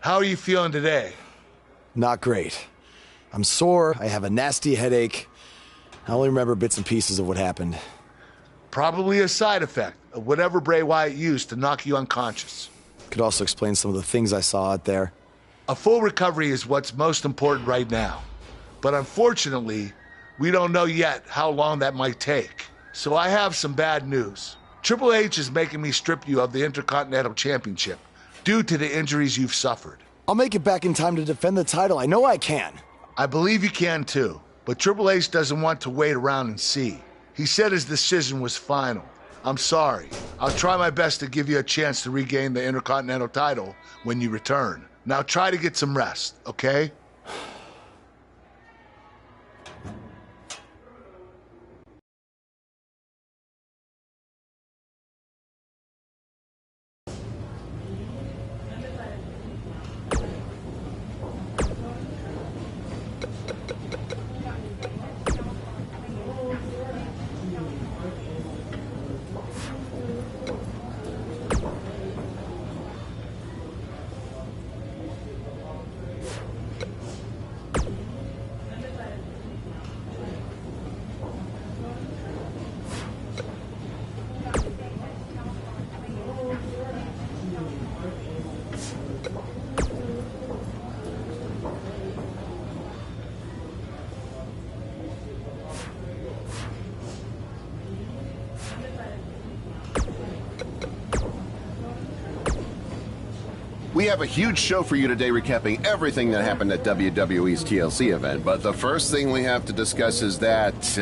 How are you feeling today? Not great. I'm sore, I have a nasty headache. I only remember bits and pieces of what happened. Probably a side effect of whatever Bray Wyatt used to knock you unconscious. Could also explain some of the things I saw out there. A full recovery is what's most important right now. But unfortunately, we don't know yet how long that might take. So I have some bad news. Triple H is making me strip you of the Intercontinental Championship due to the injuries you've suffered. I'll make it back in time to defend the title. I know I can. I believe you can too, but Triple H doesn't want to wait around and see. He said his decision was final. I'm sorry. I'll try my best to give you a chance to regain the Intercontinental title when you return. Now try to get some rest, okay? We have a huge show for you today recapping everything that happened at WWE's TLC event, but the first thing we have to discuss is that,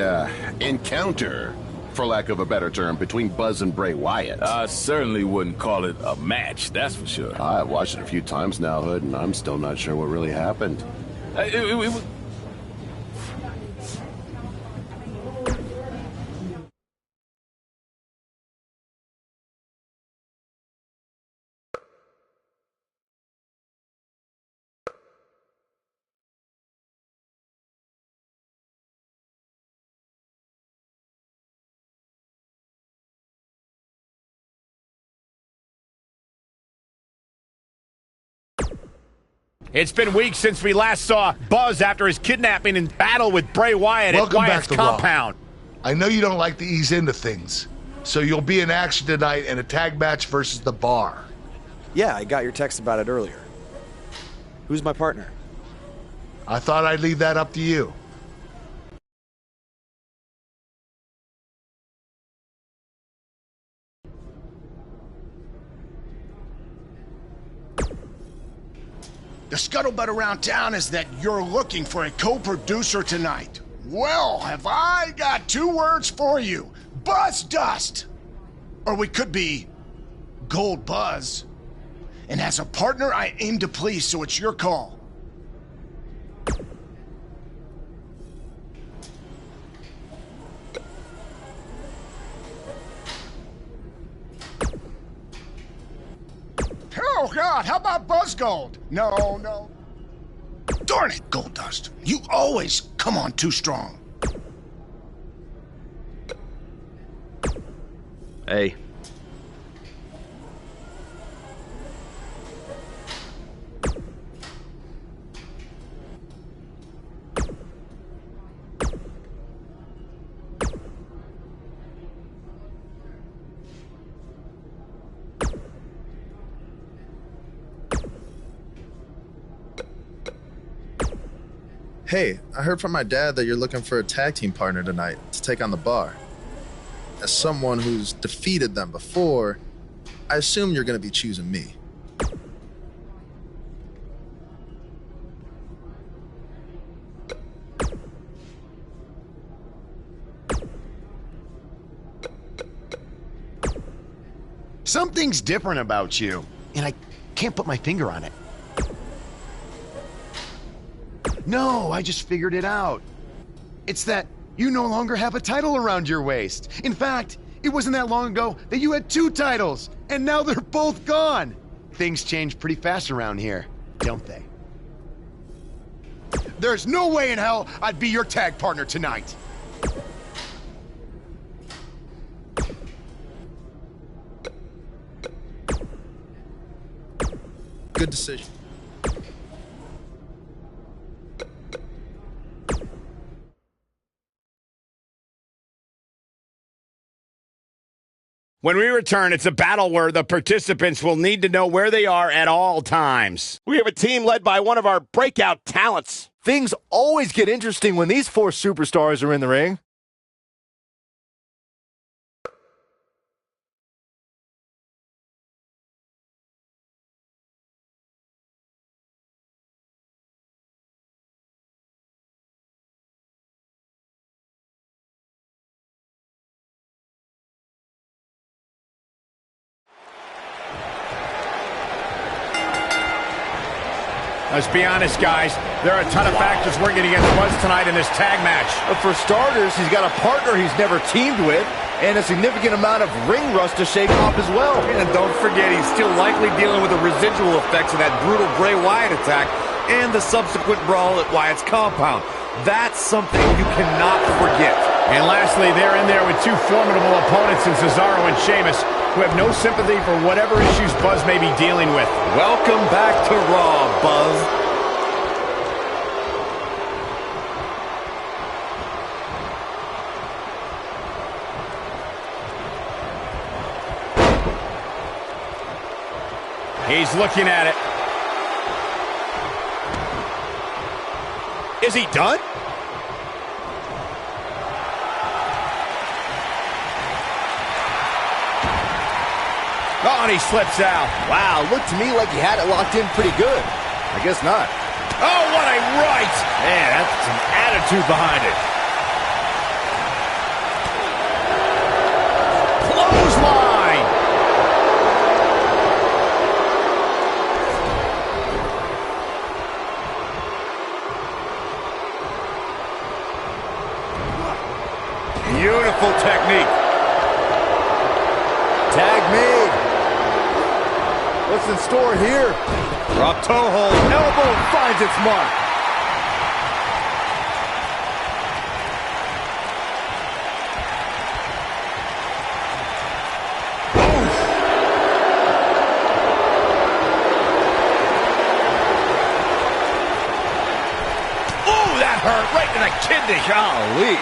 encounter, for lack of a better term, between Buzz and Bray Wyatt. I certainly wouldn't call it a match, that's for sure. I've watched it a few times now, Hood, and I'm still not sure what really happened. It's been weeks since we last saw Buzz after his kidnapping and battle with Bray Wyatt at Wyatt's compound. I know you don't like to ease into things, so you'll be in action tonight in a tag match versus The Bar. Yeah, I got your text about it earlier. Who's my partner? I thought I'd leave that up to you. The scuttlebutt around town is that you're looking for a co-producer tonight. Well, have I got two words for you. Buzz Dust! Or we could be Gold Buzz. And as a partner, I aim to please, so it's your call. Oh, God, how about Buzz Gold? No. Darn it, Gold Dust. You always come on too strong. Hey. Hey, I heard from my dad that you're looking for a tag team partner tonight to take on The Bar. As someone who's defeated them before, I assume you're going to be choosing me. Something's different about you, and I can't put my finger on it. No, I just figured it out. It's that you no longer have a title around your waist. In fact, it wasn't that long ago that you had two titles, and now they're both gone. Things change pretty fast around here, don't they? There's no way in hell I'd be your tag partner tonight. Good decision. When we return, it's a battle where the participants will need to know where they are at all times. We have a team led by one of our breakout talents. Things always get interesting when these four superstars are in the ring. Let's be honest, guys. There are a ton of factors working against Buzz tonight in this tag match. For starters, he's got a partner he's never teamed with, and a significant amount of ring rust to shake off as well. And don't forget, he's still likely dealing with the residual effects of that brutal Bray Wyatt attack and the subsequent brawl at Wyatt's compound. That's something you cannot forget. And lastly, they're in there with two formidable opponents in Cesaro and Sheamus, who have no sympathy for whatever issues Buzz may be dealing with. Welcome back to Raw, Buzz. He's looking at it. Is he done? Oh, and he slips out. Wow, looked to me like he had it locked in pretty good. I guess not. Oh, what a right! Man, that's some attitude behind it. Clothesline! Beautiful technique. Tag made. What's in store here? Drop toe hold. Elbow finds its mark. Oh, that hurt right in the kidney. Golly.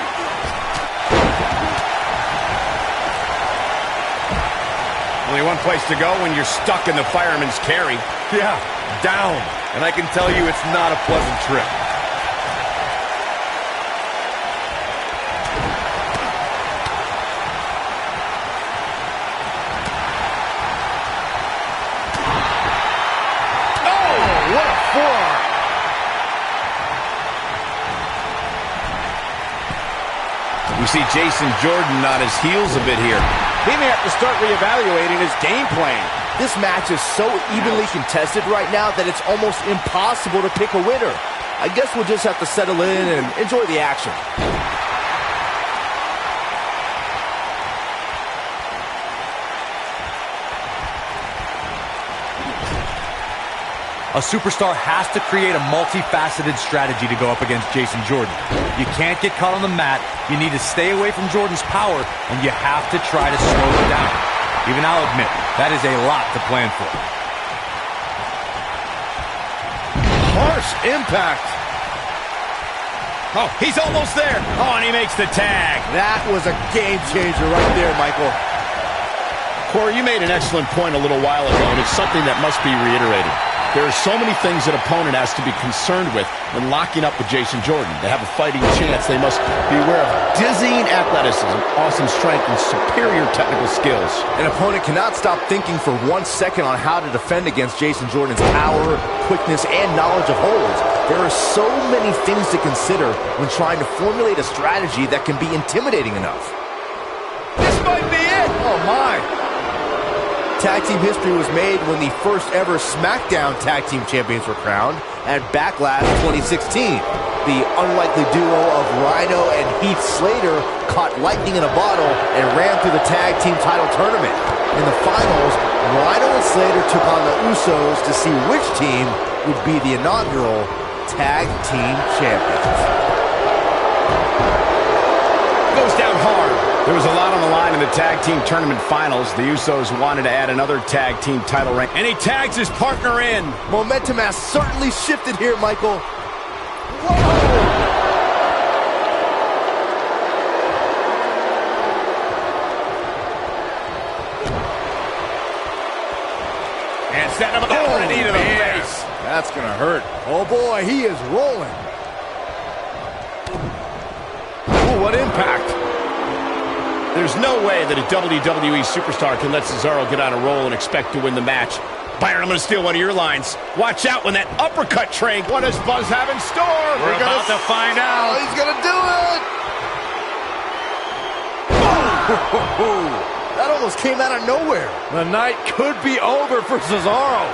Only one place to go when you're stuck in the fireman's carry. Yeah, down. And I can tell you it's not a pleasant trip. Oh, what a forearm. We see Jason Jordan on his heels a bit here. He may have to start reevaluating his game plan. This match is so evenly contested right now that it's almost impossible to pick a winner. I guess we'll just have to settle in and enjoy the action. A superstar has to create a multifaceted strategy to go up against Jason Jordan. You can't get caught on the mat, you need to stay away from Jordan's power, and you have to try to slow it down. Even I'll admit, that is a lot to plan for. Harsh impact. Oh, he's almost there. Oh, and he makes the tag. That was a game changer right there, Michael. Corey, you made an excellent point a little while ago, and it's something that must be reiterated. There are so many things an opponent has to be concerned with when locking up with Jason Jordan. To have a fighting chance, they must be aware of dizzying athleticism, awesome strength, and superior technical skills. An opponent cannot stop thinking for 1 second on how to defend against Jason Jordan's power, quickness, and knowledge of holds. There are so many things to consider when trying to formulate a strategy that can be intimidating enough. This might be it. Oh, my. Tag team history was made when the first ever SmackDown Tag Team Champions were crowned at Backlash 2016. The unlikely duo of Rhino and Heath Slater caught lightning in a bottle and ran through the tag team title tournament. In the finals, Rhino and Slater took on the Usos to see which team would be the inaugural Tag Team Champions. Goes down hard. There was a lot on the line in the tag team tournament finals. The Usos wanted to add another tag team title rank, and he tags his partner in. Momentum has certainly shifted here, Michael. Whoa! And setting him up for a knee to the face. That's going to hurt. Oh, boy, he is rolling. Ooh, what impact. There's no way that a WWE superstar can let Cesaro get on a roll and expect to win the match. Byron, I'm going to steal one of your lines. Watch out when that uppercut train. What does Buzz have in store? We're about to find out. Oh, he's going to do it. Oh! That almost came out of nowhere. The night could be over for Cesaro.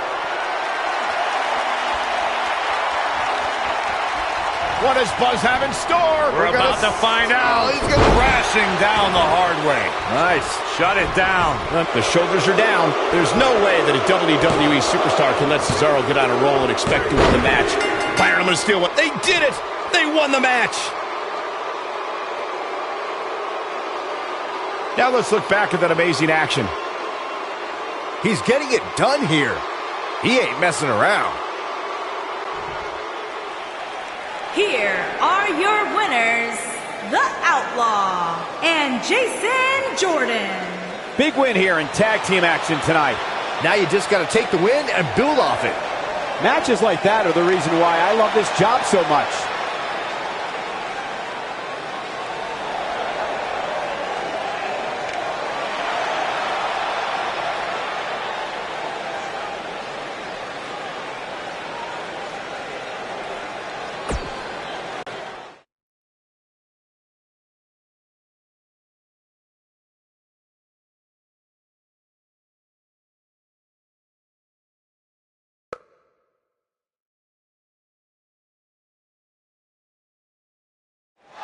What does Buzz have in store? We're about to find out. He's gonna crashing down the hard way. Nice. Shut it down. The shoulders are down. There's no way that a WWE superstar can let Cesaro get on a roll and expect to win the match. Byron, I'm going to steal one. They did it. They won the match. Now let's look back at that amazing action. He's getting it done here. He ain't messing around. Here are your winners, The Outlaw and Jason Jordan. Big win here in tag team action tonight. Now you just got to take the win and build off it. Matches like that are the reason why I love this job so much.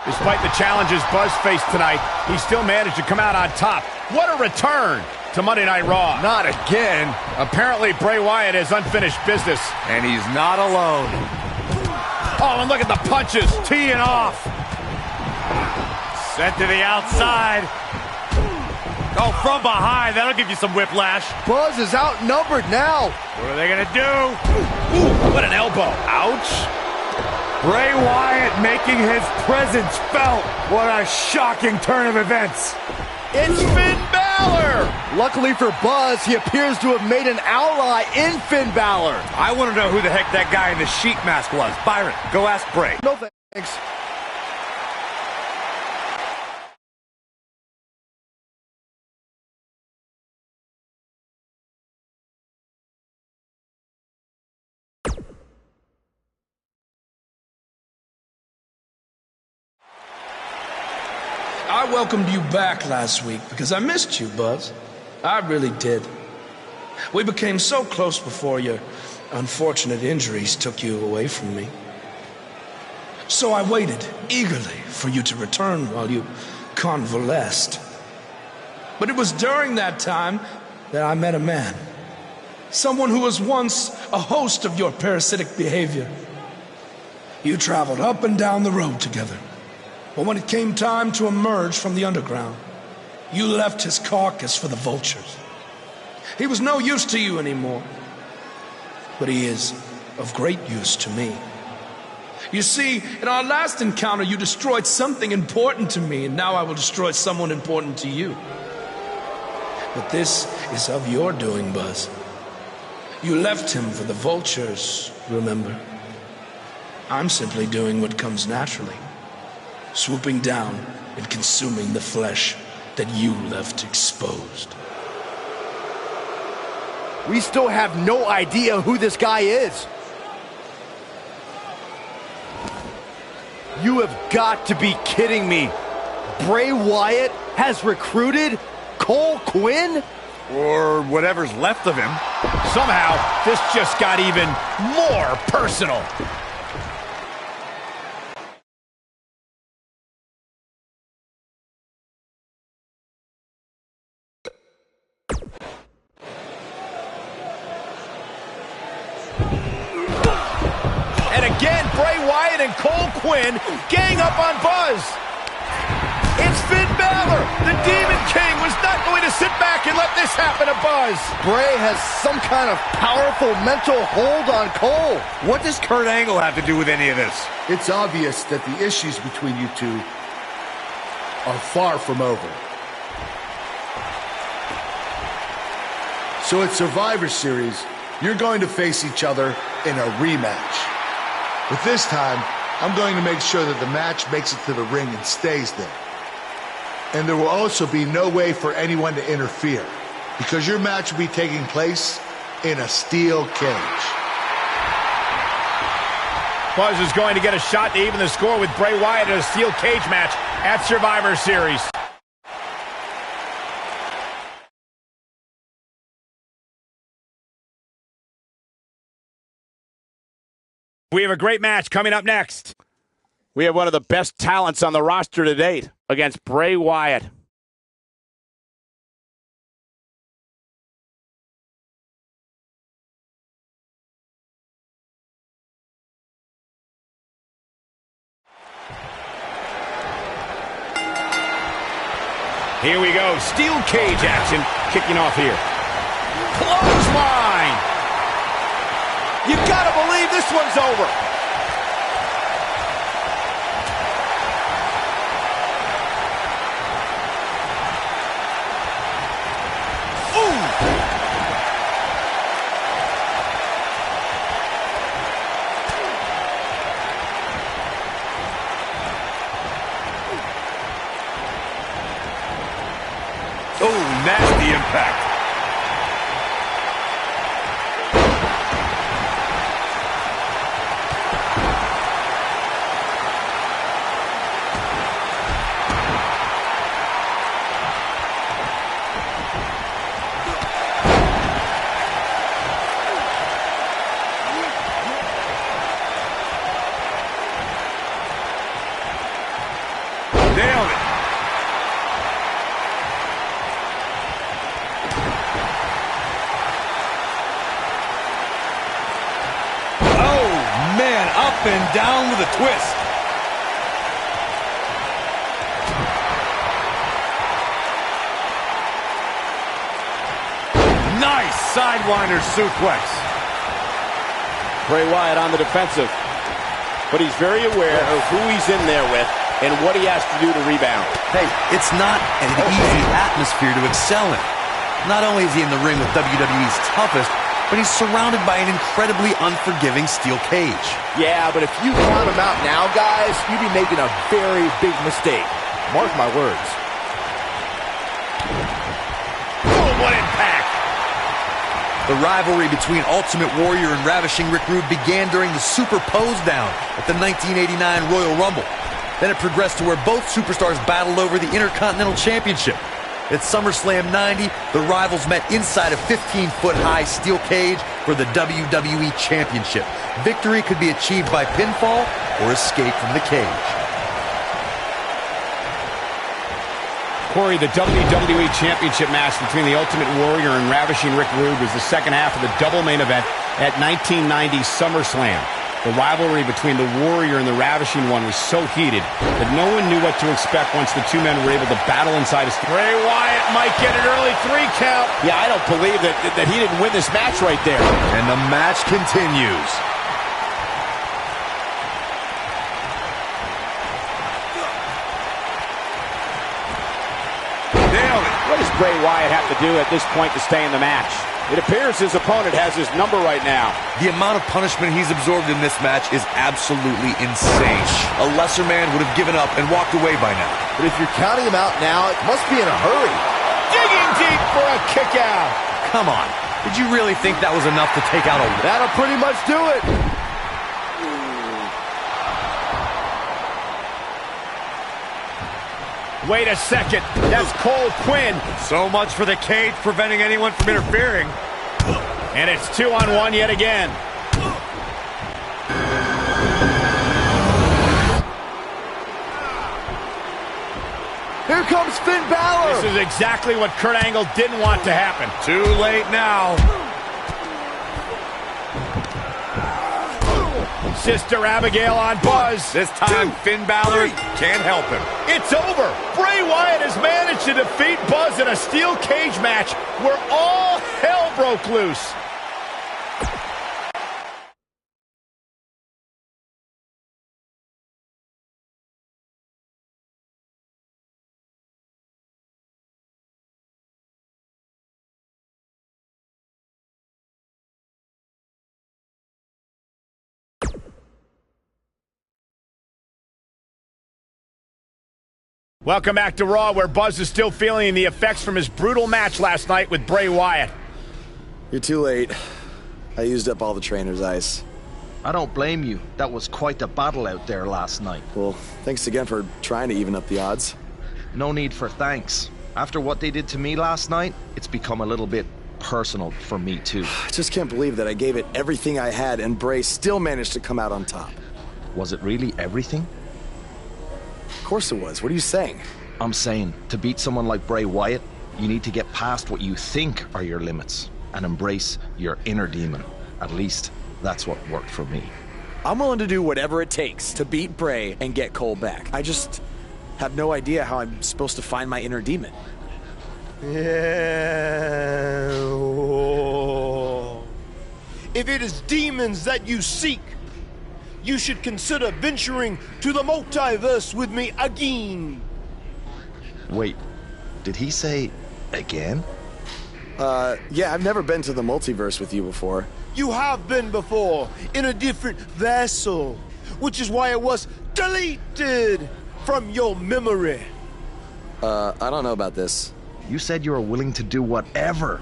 Despite the challenges Buzz faced tonight, he still managed to come out on top. What a return to Monday Night Raw. Not again. Apparently, Bray Wyatt has unfinished business. And he's not alone. Oh, and look at the punches, teeing off. Sent to the outside. Oh, from behind. That'll give you some whiplash. Buzz is outnumbered now. What are they going to do? Ooh, what an elbow. Ouch. Bray Wyatt making his presence felt. What a shocking turn of events. It's Finn Balor. Luckily for Buzz, he appears to have made an ally in Finn Balor. I want to know who the heck that guy in the sheet mask was. Byron, go ask Bray. No thanks. I welcomed you back last week because I missed you, Buzz. I really did. We became so close before your unfortunate injuries took you away from me. So I waited eagerly for you to return while you convalesced. But it was during that time that I met a man. Someone who was once a host of your parasitic behavior. You traveled up and down the road together. But when it came time to emerge from the underground, you left his carcass for the vultures. He was no use to you anymore, but he is of great use to me. You see, in our last encounter, you destroyed something important to me, and now I will destroy someone important to you. But this is of your doing, Buzz. You left him for the vultures, remember? I'm simply doing what comes naturally. Swooping down and consuming the flesh that you left exposed. We still have no idea who this guy is. You have got to be kidding me. Bray Wyatt has recruited Cole Quinn? Or whatever's left of him. Somehow, this just got even more personal. Again, Bray Wyatt and Cole Quinn gang up on Buzz. It's Finn Balor. The Demon King was not going to sit back and let this happen to Buzz. Bray has some kind of powerful mental hold on Cole. What does Kurt Angle have to do with any of this? It's obvious that the issues between you two are far from over. So at Survivor Series, you're going to face each other in a rematch. But this time, I'm going to make sure that the match makes it to the ring and stays there. And there will also be no way for anyone to interfere, because your match will be taking place in a steel cage. Buzz is going to get a shot to even the score with Bray Wyatt in a steel cage match at Survivor Series. We have a great match coming up next. We have one of the best talents on the roster to date against Bray Wyatt. Here we go. Steel cage action kicking off here. Clothesline. You gotta believe this one's over. Oh, nasty impact. and down with a twist. Nice sidewinder suplex. Bray Wyatt on the defensive, but he's very aware of who he's in there with and what he has to do to rebound. Hey, it's not an easy atmosphere to excel in. Not only is he in the ring with WWE's toughest, but he's surrounded by an incredibly unforgiving steel cage. Yeah, but if you count him out now, guys, you'd be making a very big mistake. Mark my words. Oh, what impact! The rivalry between Ultimate Warrior and Ravishing Rick Rude began during the Super Pose Down at the 1989 Royal Rumble. Then it progressed to where both superstars battled over the Intercontinental Championship. At SummerSlam 90, the rivals met inside a 15-foot-high steel cage for the WWE Championship. Victory could be achieved by pinfall or escape from the cage. Corey, the WWE Championship match between the Ultimate Warrior and Ravishing Rick Rude was the second half of the double main event at 1990 SummerSlam. The rivalry between the Warrior and the Ravishing One was so heated that no one knew what to expect once the two men were able to battle inside a... Bray Wyatt might get an early 3 count. Yeah, I don't believe that he didn't win this match right there. And the match continues. What does Bray Wyatt have to do at this point to stay in the match? It appears his opponent has his number right now. The amount of punishment he's absorbed in this match is absolutely insane. A lesser man would have given up and walked away by now. But if you're counting him out now, it must be in a hurry. Digging deep for a kick out. Come on. Did you really think that was enough to take out a... That'll pretty much do it. Wait a second. That's Cole Quinn. So much for the cage preventing anyone from interfering. And it's 2-on-1 yet again. Here comes Finn Balor. This is exactly what Kurt Angle didn't want to happen. Too late now. Sister Abigail on Buzz. This time, Finn Balor can't help him. It's over. Bray Wyatt has managed to defeat Buzz in a steel cage match where all hell broke loose. Welcome back to Raw, where Buzz is still feeling the effects from his brutal match last night with Bray Wyatt. You're too late. I used up all the trainer's ice. I don't blame you. That was quite a battle out there last night. Well, thanks again for trying to even up the odds. No need for thanks. After what they did to me last night, it's become a little bit personal for me too. I just can't believe that I gave it everything I had and Bray still managed to come out on top. Was it really everything? Of course it was. What are you saying? I'm saying, to beat someone like Bray Wyatt, you need to get past what you think are your limits and embrace your inner demon. At least, that's what worked for me. I'm willing to do whatever it takes to beat Bray and get Cole back. I just have no idea how I'm supposed to find my inner demon. Yeah. If it is demons that you seek, you should consider venturing to the multiverse with me again. Wait, did he say again? Yeah, I've never been to the multiverse with you before. You have been before, in a different vessel, which is why it was deleted from your memory. I don't know about this. You said you were willing to do whatever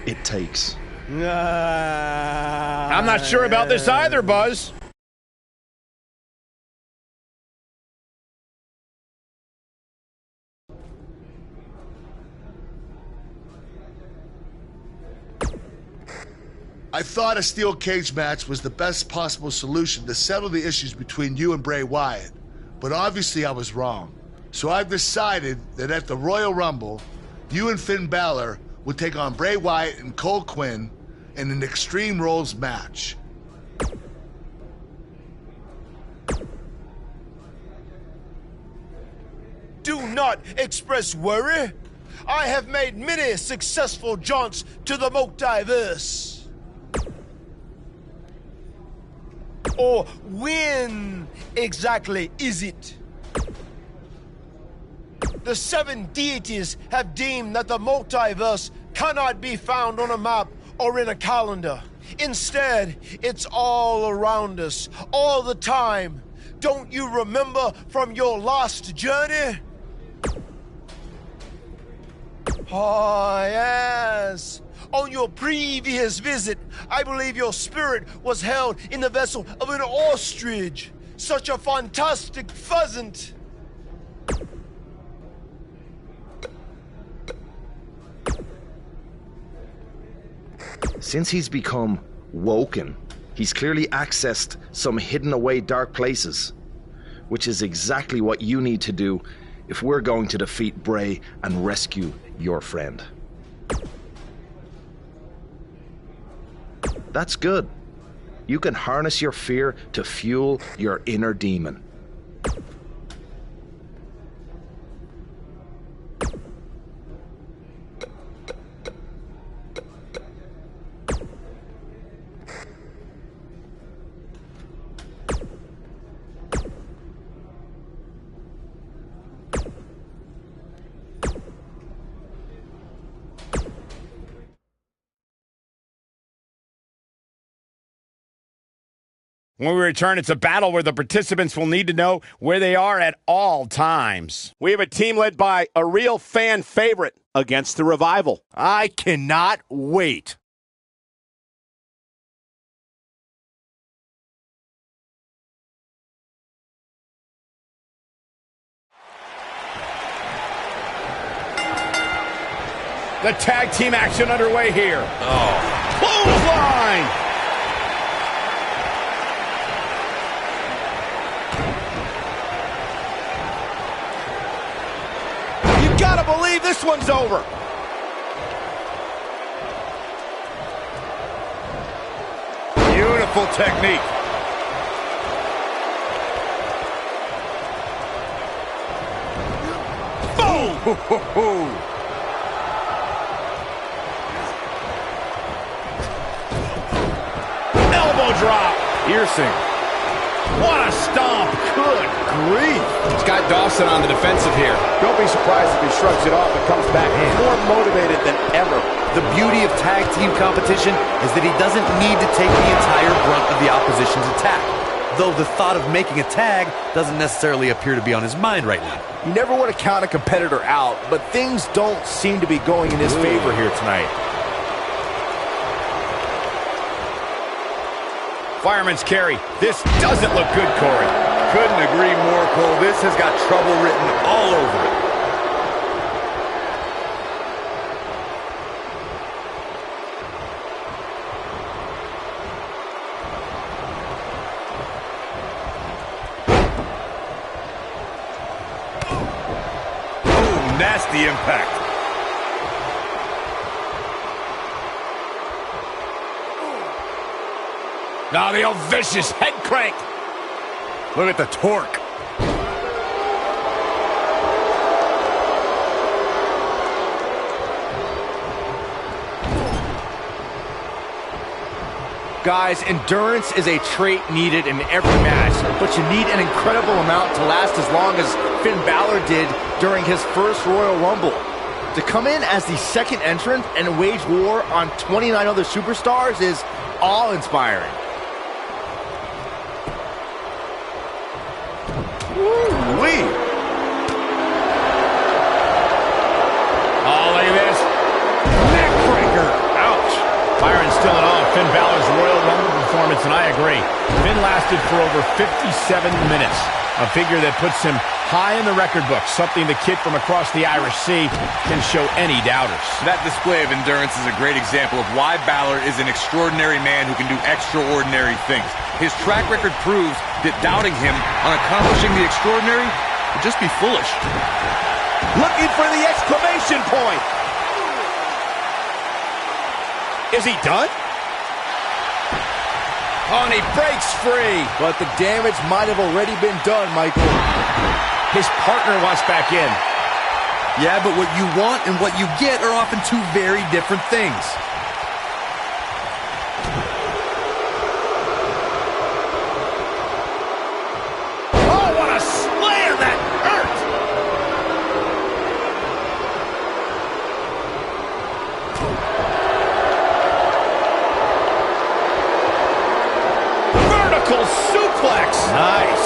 it takes. I'm not sure about this either, Buzz. I thought a steel cage match was the best possible solution to settle the issues between you and Bray Wyatt, but obviously I was wrong. So I've decided that at the Royal Rumble, you and Finn Balor would take on Bray Wyatt and Cole Quinn in an Extreme Rules match. not express worry. I have made many successful jaunts to the multiverse. Or when exactly is it? The 7 deities have deemed that the multiverse cannot be found on a map or in a calendar. Instead, it's all around us, all the time. Don't you remember from your last journey? Oh, yes. On your previous visit, I believe your spirit was held in the vessel of an ostrich. Such a fantastic pheasant. Since he's become woken, he's clearly accessed some hidden away dark places, which is exactly what you need to do if we're going to defeat Bray and rescue your friend. That's good. You can harness your fear to fuel your inner demon. When we return, it's a battle where the participants will need to know where they are at all times. We have a team led by a real fan favorite against the Revival. I cannot wait. The tag team action underway here. Oh. Clothesline! Gotta believe this one's over. Beautiful technique. Boom! Elbow drop. Piercing. What a stomp. Good grief. Scott Dawson on the defensive here. Don't be surprised if he shrugs it off and comes back more motivated than ever. The beauty of tag team competition is that he doesn't need to take the entire brunt of the opposition's attack. Though the thought of making a tag doesn't necessarily appear to be on his mind right now. You never want to count a competitor out, but things don't seem to be going in his favor here tonight. Fireman's carry. This doesn't look good, Corey. Couldn't agree more, Cole. This has got trouble written all over it. Oh, nasty impact. Now the old vicious head crank. Look at the torque. Guys, endurance is a trait needed in every match, but you need an incredible amount to last as long as Finn Balor did during his first Royal Rumble. To come in as the second entrant and wage war on 29 other superstars is awe-inspiring. Woo-wee. Oh, look at this. Neck breaker. Ouch. Byron's still in awe of Finn Balor's Royal Rumble performance, and I agree. Finn lasted for over 57 minutes. A figure that puts him high in the record book, something the kid from across the Irish Sea can show any doubters. That display of endurance is a great example of why Balor is an extraordinary man who can do extraordinary things. His track record proves that doubting him on accomplishing the extraordinary would just be foolish. Looking for the exclamation point. Is he done? Oh, and he breaks free. But the damage might have already been done, Michael. His partner wants back in. Yeah, but what you want and what you get are often two very different things. Oh, what a slam! That hurt! Vertical suplex! Nice.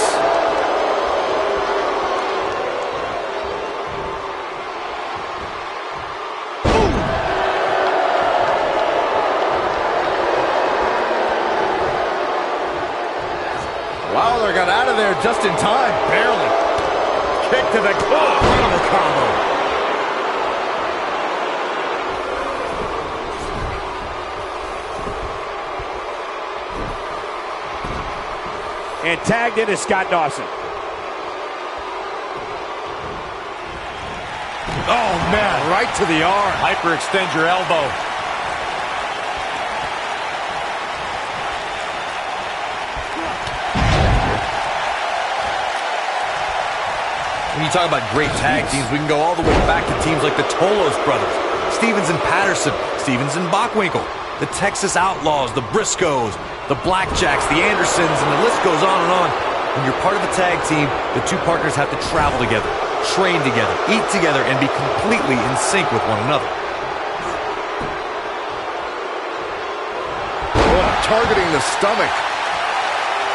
Wilder got out of there just in time. Barely. Kick to the incredible combo. And tagged into Scott Dawson. Oh, man, right to the arm. Hyperextend your elbow. When you talk about great tag teams, we can go all the way back to teams like the Tolos brothers, Stevens and Patterson, Stevens and Bockwinkel, the Texas Outlaws, the Briscoes, the Blackjacks, the Andersons, and the list goes on and on. When you're part of a tag team, the two partners have to travel together, train together, eat together, and be completely in sync with one another. Oh, targeting the stomach.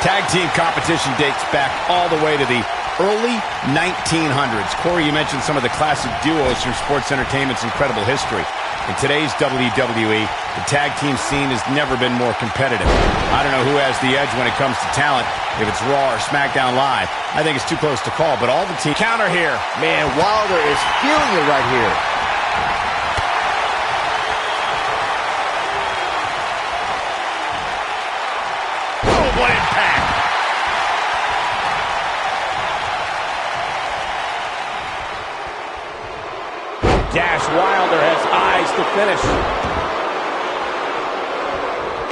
Tag team competition dates back all the way to the early 1900s. Corey, you mentioned some of the classic duos from sports entertainment's incredible history. In today's WWE, the tag team scene has never been more competitive. I don't know who has the edge when it comes to talent, if it's Raw or SmackDown Live. I think it's too close to call, but all the team counter here. Man, Wilder is feeling it right here. Oh, what impact! Dash Wilder has eyes to finish.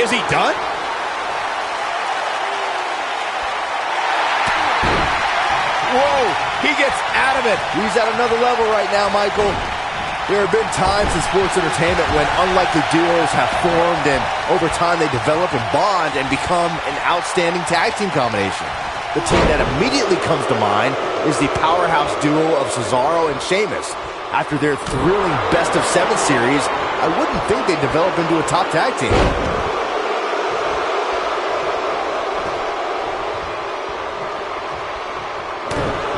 Is he done? Whoa, he gets out of it. He's at another level right now, Michael. There have been times in sports entertainment when unlikely duos have formed, and over time they develop and bond and become an outstanding tag team combination. The team that immediately comes to mind is the powerhouse duo of Cesaro and Sheamus. After their thrilling best-of-7 series, I wouldn't think they'd develop into a top tag team.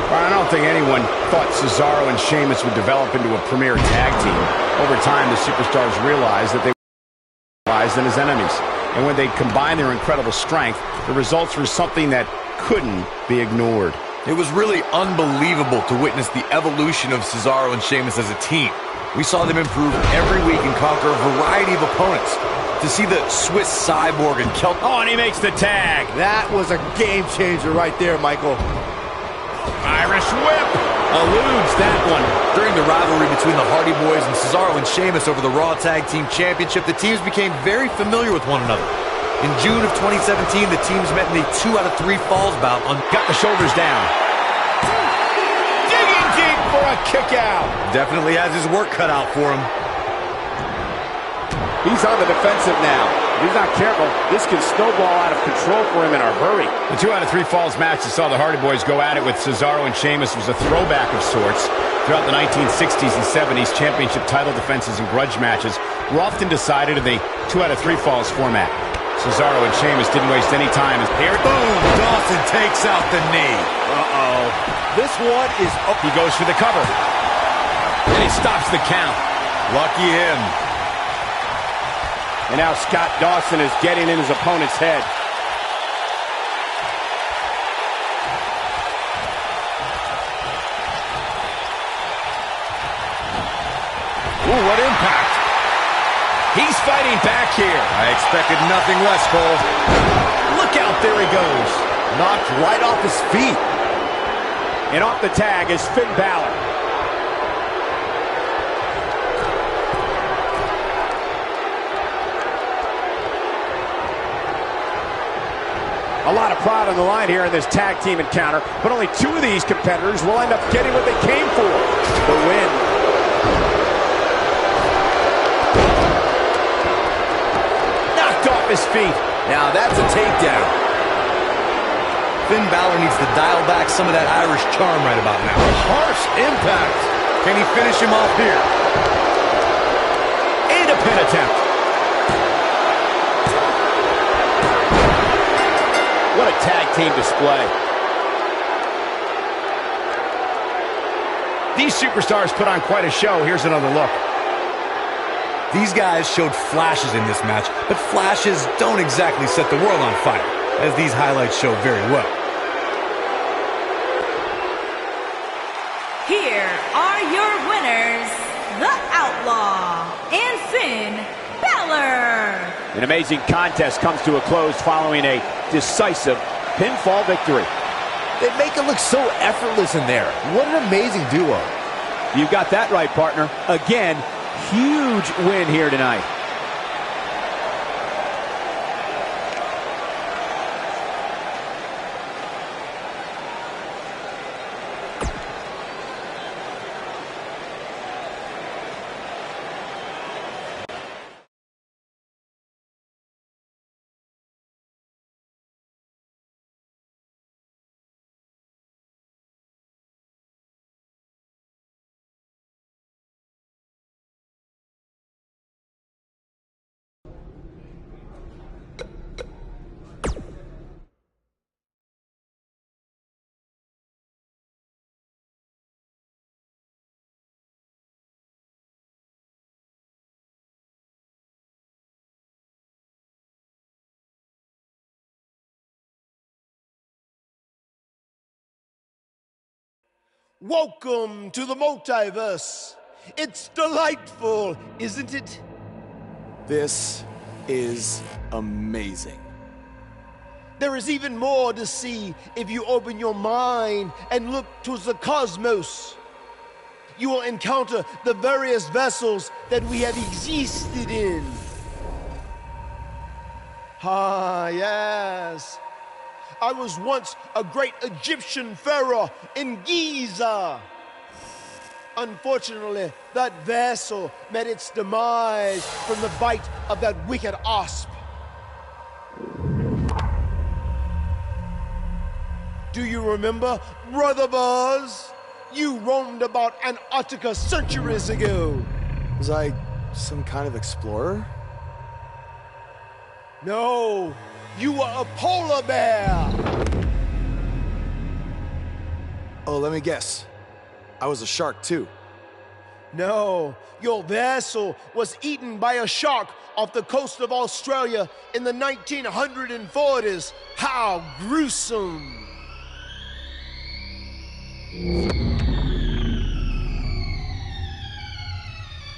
I don't think anyone thought Cesaro and Sheamus would develop into a premier tag team. Over time, the superstars realized that they were allies and as enemies. And when they combined their incredible strength, the results were something that couldn't be ignored. It was really unbelievable to witness the evolution of Cesaro and Sheamus as a team. We saw them improve every week and conquer a variety of opponents. To see the Swiss Cyborg and Kelp... Oh, and he makes the tag. That was a game changer right there, Michael. Irish whip. Eludes that one. During the rivalry between the Hardy Boys and Cesaro and Sheamus over the Raw Tag Team Championship, the teams became very familiar with one another. In June of 2017, the teams met in a 2 out of 3 falls bout on... Got the shoulders down. Digging deep for a kick out. Definitely has his work cut out for him. He's on the defensive now. If he's not careful, this can snowball out of control for him in a hurry. The 2 out of 3 falls match that saw the Hardy Boys go at it with Cesaro and Sheamus was a throwback of sorts. Throughout the 1960s and 70s, championship title defenses and grudge matches were often decided in the 2 out of 3 falls format. Cesaro and Sheamus didn't waste any time. Here, boom! Dawson takes out the knee. Uh-oh. This one is up. He goes for the cover. And he stops the count. Lucky him. And now Scott Dawson is getting in his opponent's head. Ooh, what impact. He's fighting back here. I expected nothing less, Cole. Look out, there he goes. Knocked right off his feet. And off the tag is Finn Balor. A lot of pride on the line here in this tag team encounter, but only 2 of these competitors will end up getting what they came for, the win. off his feet. Now that's a takedown. Finn Balor needs to dial back some of that Irish charm right about now. Harsh impact. Can he finish him off here? And a pin attempt. What a tag team display. These superstars put on quite a show. Here's another look. These guys showed flashes in this match, but flashes don't exactly set the world on fire, as these highlights show very well. Here are your winners, The Outlaw and Finn Balor. An amazing contest comes to a close following a decisive pinfall victory. They make it look so effortless in there. What an amazing duo. You got that right, partner. Again, huge win here tonight. Welcome to the multiverse. It's delightful, isn't it? This is amazing. There is even more to see if you open your mind and look towards the cosmos. You will encounter the various vessels that we have existed in. Ah, yes. I was once a great Egyptian pharaoh in Giza. Unfortunately, that vessel met its demise from the bite of that wicked asp. Do you remember, Brother Buzz? You roamed about Antarctica centuries ago. Was I some kind of explorer? No, you were a polar bear. Oh, let me guess. I was a shark too. No, your vessel was eaten by a shark off the coast of Australia in the 1940s. How gruesome.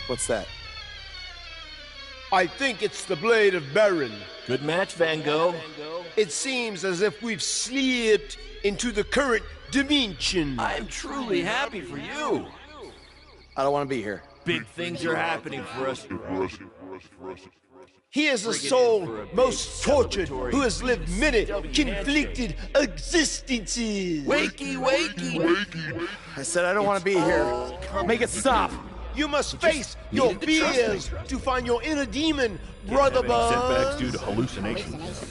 What's that? I think it's the blade of Baron. Good match, Van Gogh. It seems as if we've slipped into the current dimension. I'm truly happy for you. I don't want to be here. Big things are happening for us. He is a soul most tortured who has lived many conflicted existences. Wakey, wakey. I said I don't want to be here. Make it stop. You must face your fears to find your inner demon, Brother Buzz. Setbacks due to hallucinations.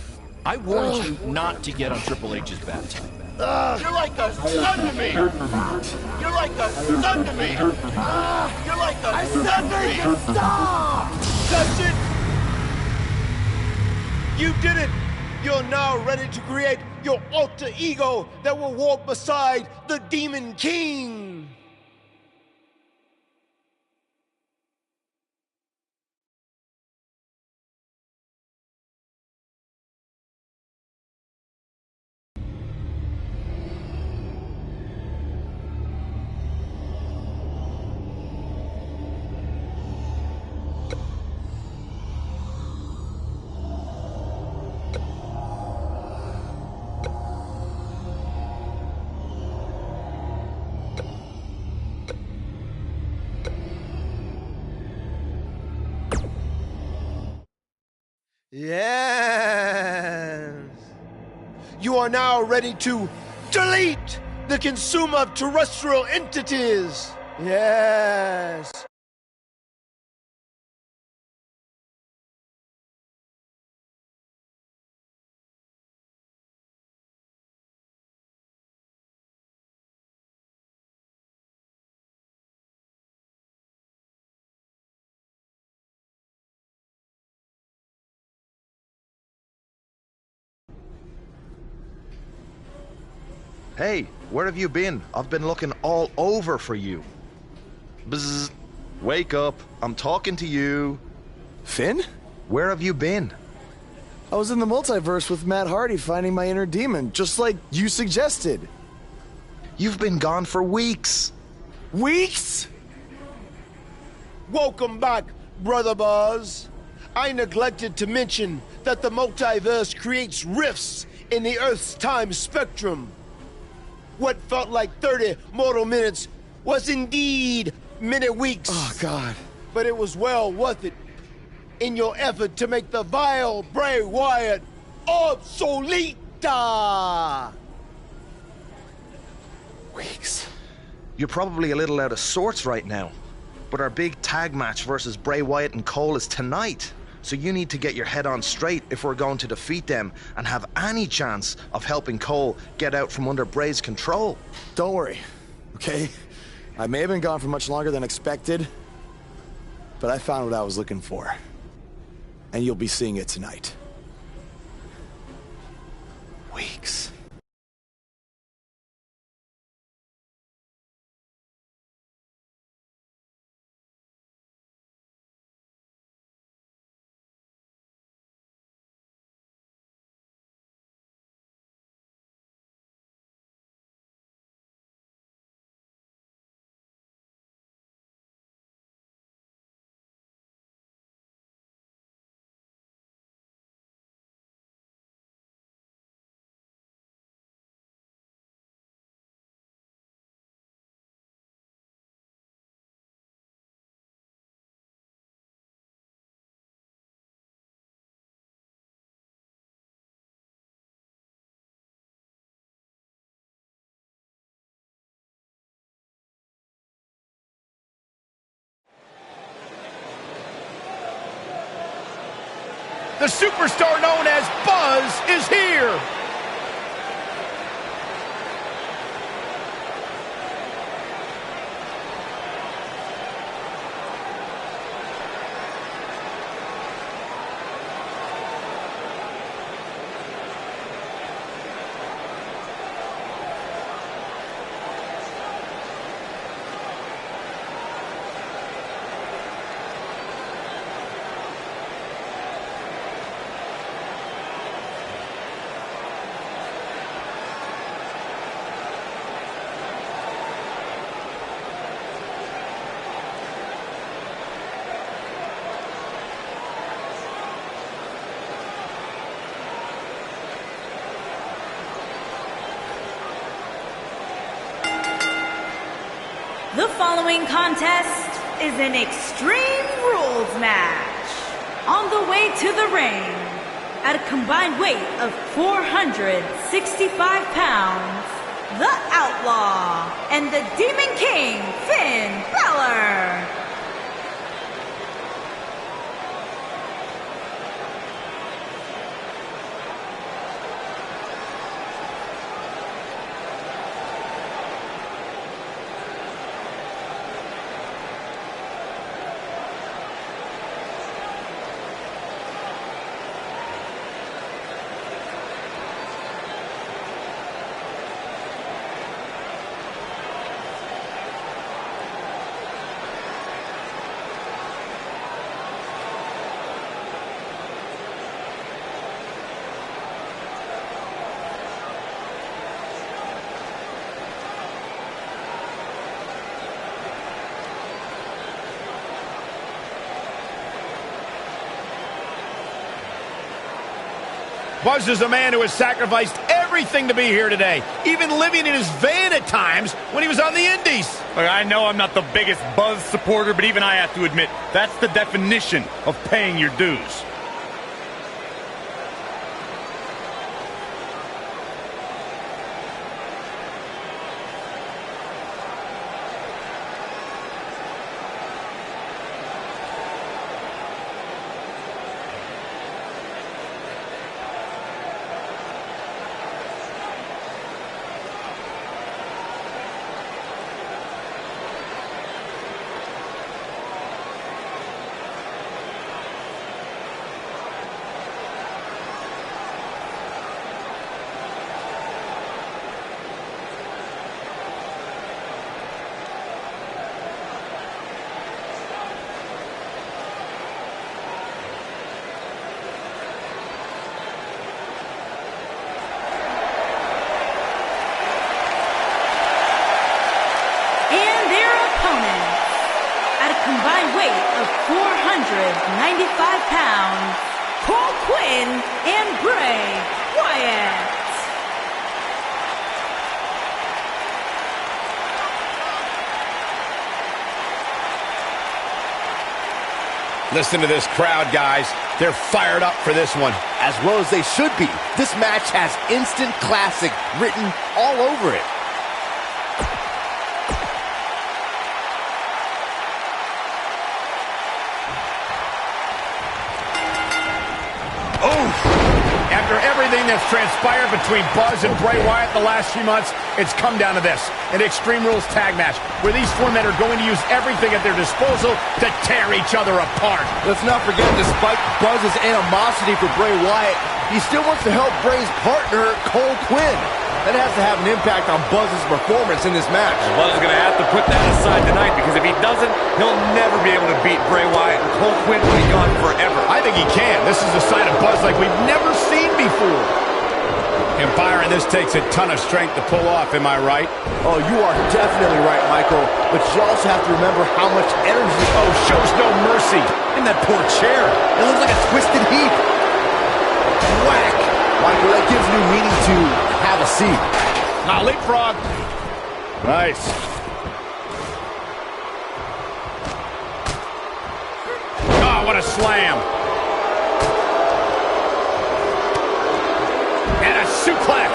I warned you not to get on Triple H's bad time. You're like a son to me. You're like a son to me. You're like a son to me. Stop! That's it. You did it. You're now ready to create your alter ego that will walk beside the Demon King. Yes. You are now ready to delete the consumer of terrestrial entities. Yes. Hey, where have you been? I've been looking all over for you. Bzzz. Wake up. I'm talking to you. Finn? Where have you been? I was in the multiverse with Matt Hardy finding my inner demon, just like you suggested. You've been gone for weeks. Weeks? Welcome back, Brother Buzz. I neglected to mention that the multiverse creates rifts in the Earth's time spectrum. What felt like 30 mortal minutes was indeed many weeks. Oh, God. But it was well worth it in your effort to make the vile Bray Wyatt obsolete. Weeks. You're probably a little out of sorts right now, but our big tag match versus Bray Wyatt and Cole is tonight. So you need to get your head on straight if we're going to defeat them and have any chance of helping Cole get out from under Bray's control. Don't worry, okay? I may have been gone for much longer than expected, but I found what I was looking for. And you'll be seeing it tonight. Weeks. The superstar known as Buzz is here. The following contest is an Extreme Rules match. On the way to the ring, at a combined weight of 465 pounds, the Outlaw and the Demon King, Finn Balor. Buzz is a man who has sacrificed everything to be here today, even living in his van at times when he was on the Indies. Look, I know I'm not the biggest Buzz supporter, but even I have to admit, that's the definition of paying your dues. combined weight of 495 pounds, Cole Quinn and Bray Wyatt. Listen to this crowd, guys. They're fired up for this one. As well as they should be. This match has instant classic written all over it. After everything that's transpired between Buzz and Bray Wyatt the last few months, it's come down to this, an Extreme Rules tag match, where these four men are going to use everything at their disposal to tear each other apart. Let's not forget, despite Buzz's animosity for Bray Wyatt, he still wants to help Bray's partner, Cole Quinn. That has to have an impact on Buzz's performance in this match. Buzz is going to have to put that aside tonight, because if he doesn't, he'll never be able to beat Bray Wyatt, and Cole Quinn will be gone forever. I think he can. This is a sign of Buzz like we've never seen before. And Byron, this takes a ton of strength to pull off, am I right? Oh, you are definitely right, Michael. But you also have to remember how much energy... Oh, shows no mercy. In that poor chair. It looks like a twisted heap. Whack. Michael, that gives new meaning to have a seat. Now leapfrog. Nice. Oh, what a slam. And a suplex.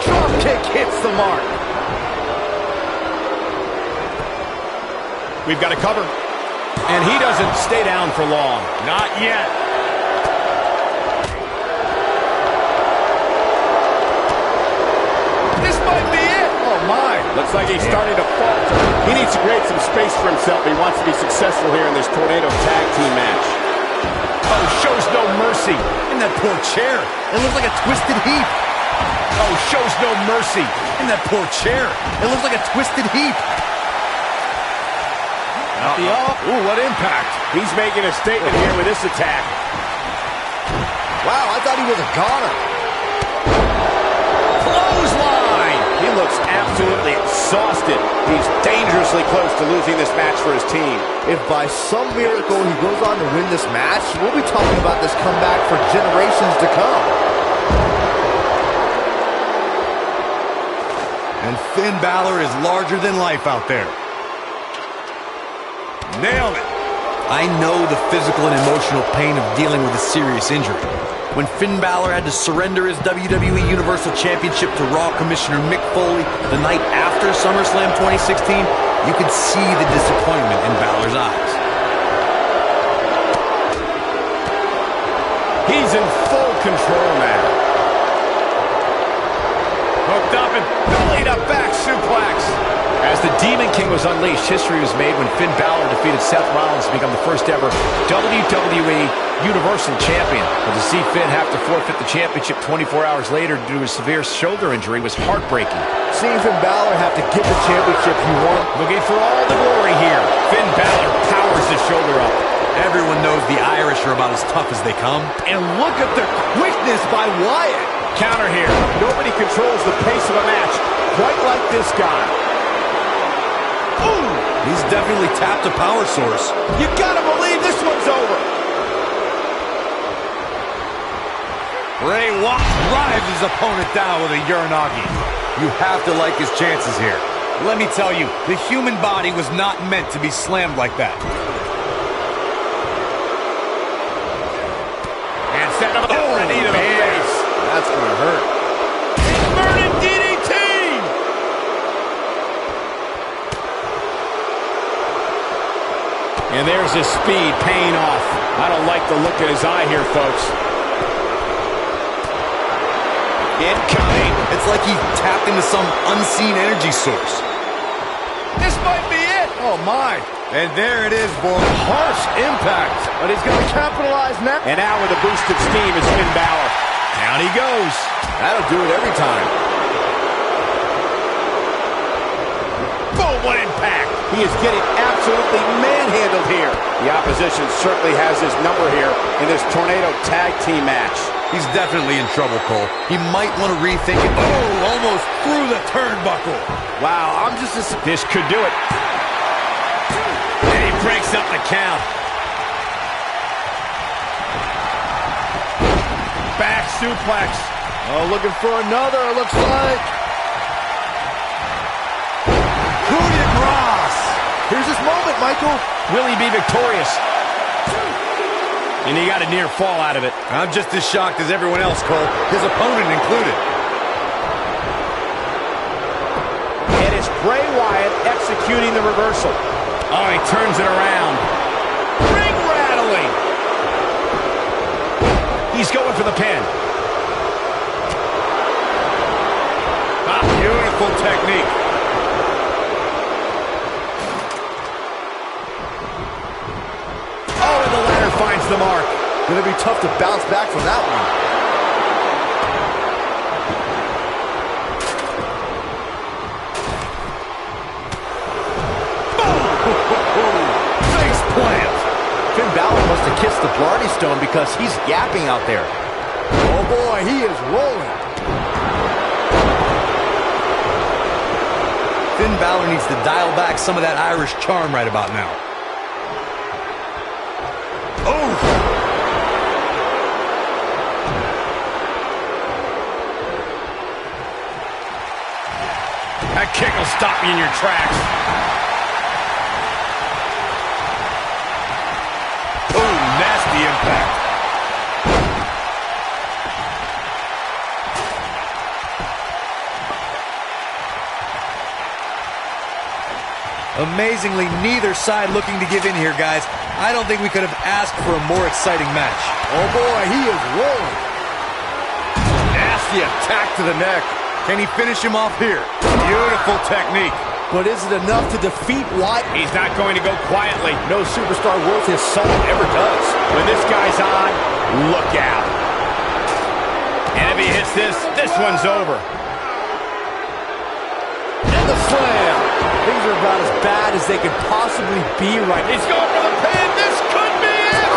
Drop kick hits the mark. We've got a cover. And he doesn't stay down for long. Not yet. This might be it. Oh, my. Looks like he's starting to falter. He needs to create some space for himself if he wants to be successful here in this Tornado Tag Team match. Oh, shows no mercy. In that poor chair. It looks like a twisted heap. Oh, shows no mercy. In that poor chair. It looks like a twisted heap. Ooh, what impact. He's making a statement here with this attack. Wow, I thought he was a goner. Clothesline. He looks absolutely exhausted. He's dangerously close to losing this match for his team. If by some miracle he goes on to win this match, we'll be talking about this comeback for generations to come. And Finn Balor is larger than life out there. Nailed it. I know the physical and emotional pain of dealing with a serious injury. When Finn Balor had to surrender his WWE Universal Championship to Raw Commissioner Mick Foley the night after SummerSlam 2016, you could see the disappointment in Balor's eyes. He's in full control now. Hooked up and belly to back suplex. As the Demon King was unleashed, history was made when Finn Balor defeated Seth Rollins to become the first ever WWE Universal Champion. But to see Finn have to forfeit the championship 24 hours later due to a severe shoulder injury was heartbreaking. Seeing Finn Balor have to give the championship he won. Looking for all the glory here. Finn Balor powers his shoulder up. Everyone knows the Irish are about as tough as they come. And look at the quickness by Wyatt. Counter here. Nobody controls the pace of a match quite like this guy. Ooh, he's definitely tapped a power source. You gotta believe this one's over. Bray Wyatt drives his opponent down with a Uranagi. You have to like his chances here. Let me tell you, the human body was not meant to be slammed like that. And setting up a knee to the face. That's gonna hurt. Inverted DDT. And there's his speed paying off. I don't like the look in his eye here, folks. Incoming. It's like he tapped into some unseen energy source. This might be it. Oh, my. And there it is, boy. Harsh impact. But he's going to capitalize now. And now with a boosted steam is Finn Balor. Down he goes. That'll do it every time. Boom, what impact. He is getting absolutely manhandled here. The opposition certainly has his number here in this Tornado Tag Team match. He's definitely in trouble, Cole. He might want to rethink it. Oh, almost through the turnbuckle. Wow, This could do it. And he breaks up the count. Back suplex. Oh, looking for another, it looks like. Coup de grace. Here's his moment, Michael. Will he be victorious? And he got a near fall out of it. I'm just as shocked as everyone else, Cole, his opponent included. And it's Bray Wyatt executing the reversal. Oh, he turns it around. Ring rattling. He's going for the pin. Ah, beautiful technique. Oh, and the ladder finds the mark. Gonna be tough to bounce back from that one. Face plant. Finn Balor must have kissed the Blarney Stone because he's yapping out there. Oh boy, he is rolling. Finn Balor needs to dial back some of that Irish charm right about now. Oh! That kick will stop you in your tracks. Oh, nasty impact. Amazingly, neither side looking to give in here, guys. I don't think we could have asked for a more exciting match. Oh boy, he is rolling. Nasty attack to the neck. Can he finish him off here? Beautiful technique. But is it enough to defeat Wyatt? He's not going to go quietly. No superstar worth his salt ever does. When this guy's on, look out. And if he hits this one's over. And the slam. Things are about as bad as they could possibly be right now. He's going for the pin. This could be it.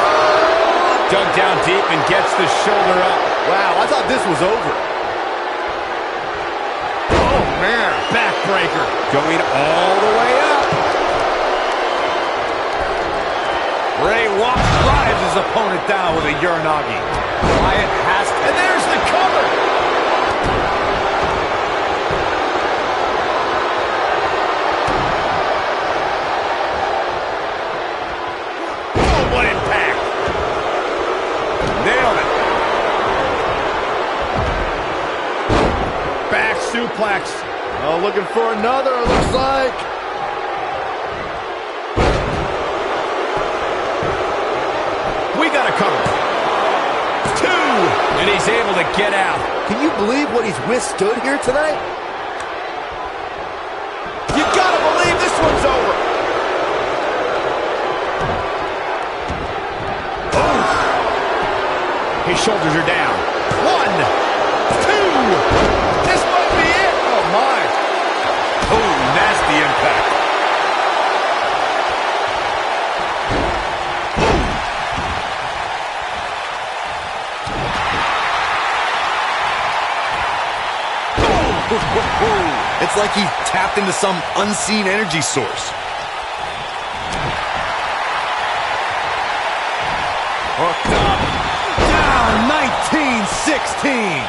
Dug down deep and gets the shoulder up. Wow, I thought this was over. Oh, man. Backbreaker. Going all the way up. Bray Wyatt drives his opponent down with a Uranagi. Wyatt has to... And there's the cover. Oh, what impact. Nailed it. Back suplex. Oh, looking for another, it looks like. We got a cover. 2. And he's able to get out. Can you believe what he's withstood here tonight? You gotta believe this one's over. Oh. His shoulders are down. 1, 2. This might be it. Oh, my. Oh, nasty impact. It's like he tapped into some unseen energy source. Hooked up. Down 19-16.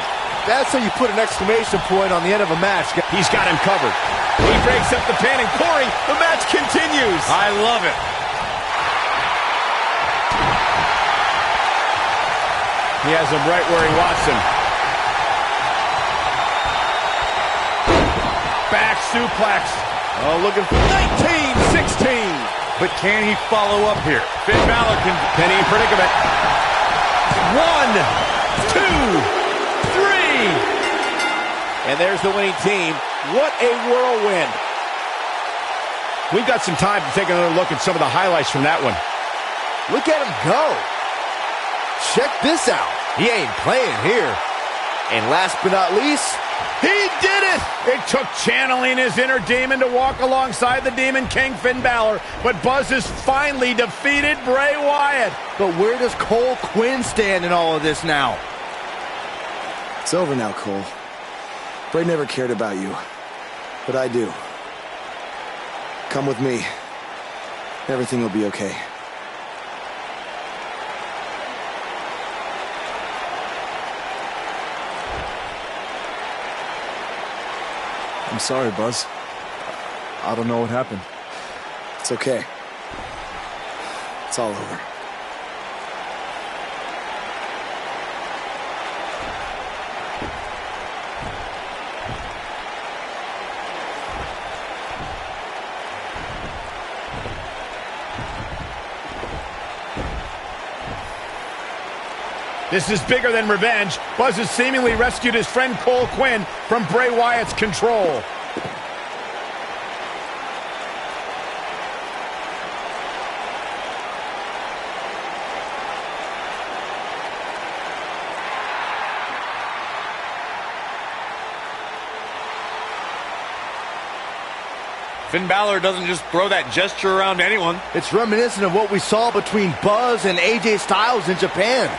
That's how you put an exclamation point on the end of a match. He's got him covered. He breaks up the pin, and Corey, the match continues. I love it. He has him right where he wants him. Back suplex. Oh, looking for 19-16. But can he follow up here? Finn Balor can... Penny in predicament. 1, 2, 3. And there's the winning team. What a whirlwind. We've got some time to take another look at some of the highlights from that one. Look at him go. Check this out. He ain't playing here. And last but not least, he did it! It took channeling his inner demon to walk alongside the Demon King Finn Balor, but Buzz has finally defeated Bray Wyatt. But where does Cole Quinn stand in all of this now? It's over now, Cole. Bray never cared about you, but I do. Come with me. Everything will be okay. I'm sorry, Buzz. I don't know what happened. It's okay. It's all over. This is bigger than revenge. Buzz has seemingly rescued his friend Cole Quinn from Bray Wyatt's control. Finn Balor doesn't just throw that gesture around to anyone. It's reminiscent of what we saw between Buzz and AJ Styles in Japan.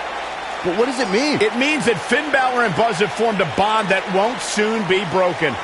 But what does it mean? It means that Finn Balor and Buzz have formed a bond that won't soon be broken.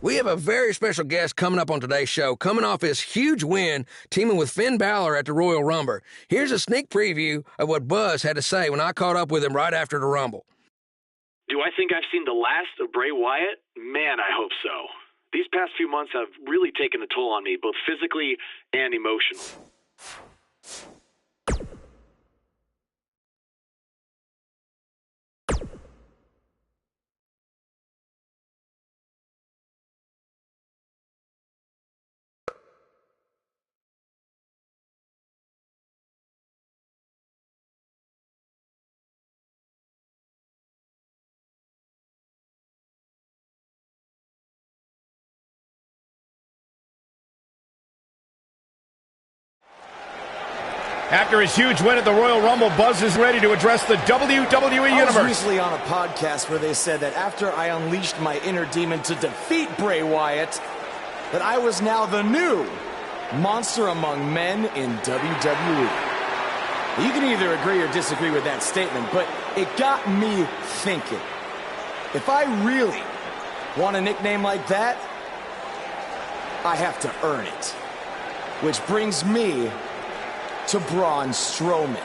We have a very special guest coming up on today's show, coming off his huge win, teaming with Finn Balor at the Royal Rumble. Here's a sneak preview of what Buzz had to say when I caught up with him right after the Rumble. Do I think I've seen the last of Bray Wyatt? Man, I hope so. These past few months have really taken a toll on me, both physically and emotionally. After his huge win at the Royal Rumble, Buzz is ready to address the WWE Universe. I was recently on a podcast where they said that after I unleashed my inner demon to defeat Bray Wyatt, that I was now the new monster among men in WWE. You can either agree or disagree with that statement, but it got me thinking. If I really want a nickname like that, I have to earn it. Which brings me to Braun Strowman.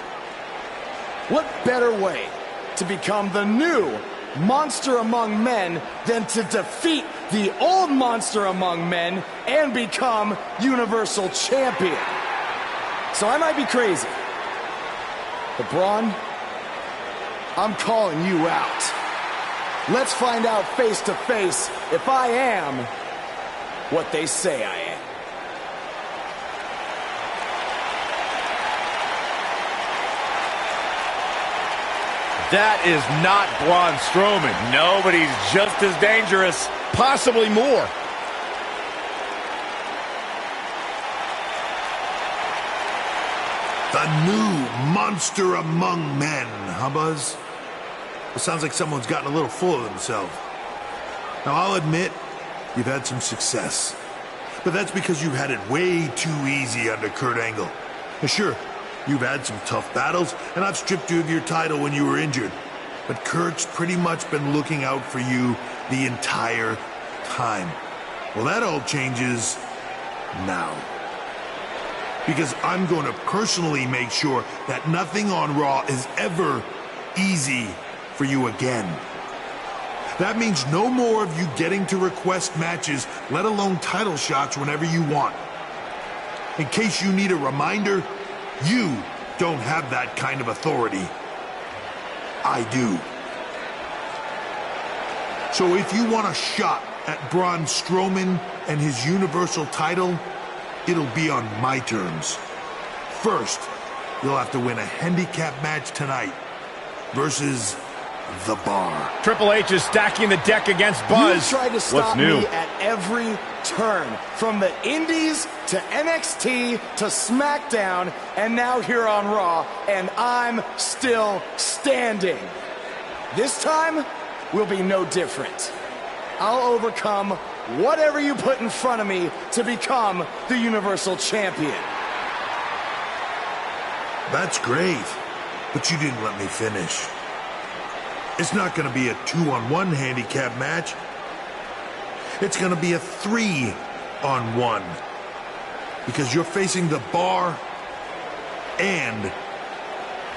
What better way to become the new monster among men than to defeat the old monster among men and become Universal Champion? So I might be crazy, but Braun, I'm calling you out. Let's find out face to face if I am what they say I am. That is not Braun Strowman. No, but he's just as dangerous. Possibly more. The new monster among men, huh, Buzz? It sounds like someone's gotten a little full of themselves. Now, I'll admit, you've had some success. But that's because you've had it way too easy under Kurt Angle. Now, sure, you've had some tough battles, and I've stripped you of your title when you were injured. But Kurt's pretty much been looking out for you the entire time. Well, that all changes now. Because I'm going to personally make sure that nothing on Raw is ever easy for you again. That means no more of you getting to request matches, let alone title shots whenever you want. In case you need a reminder, you don't have that kind of authority. I do. So if you want a shot at Braun Strowman and his Universal title, it'll be on my terms. First, you'll have to win a handicap match tonight versus The Bar. Triple H is stacking the deck against Buzz. You tried to stop me at every turn, from the Indies to NXT to SmackDown, and now here on Raw, and I'm still standing. This time will be no different. I'll overcome whatever you put in front of me to become the Universal Champion. That's great, but you didn't let me finish. It's not going to be a 2-on-1 handicap match. It's going to be a 3-on-1. Because you're facing The Bar and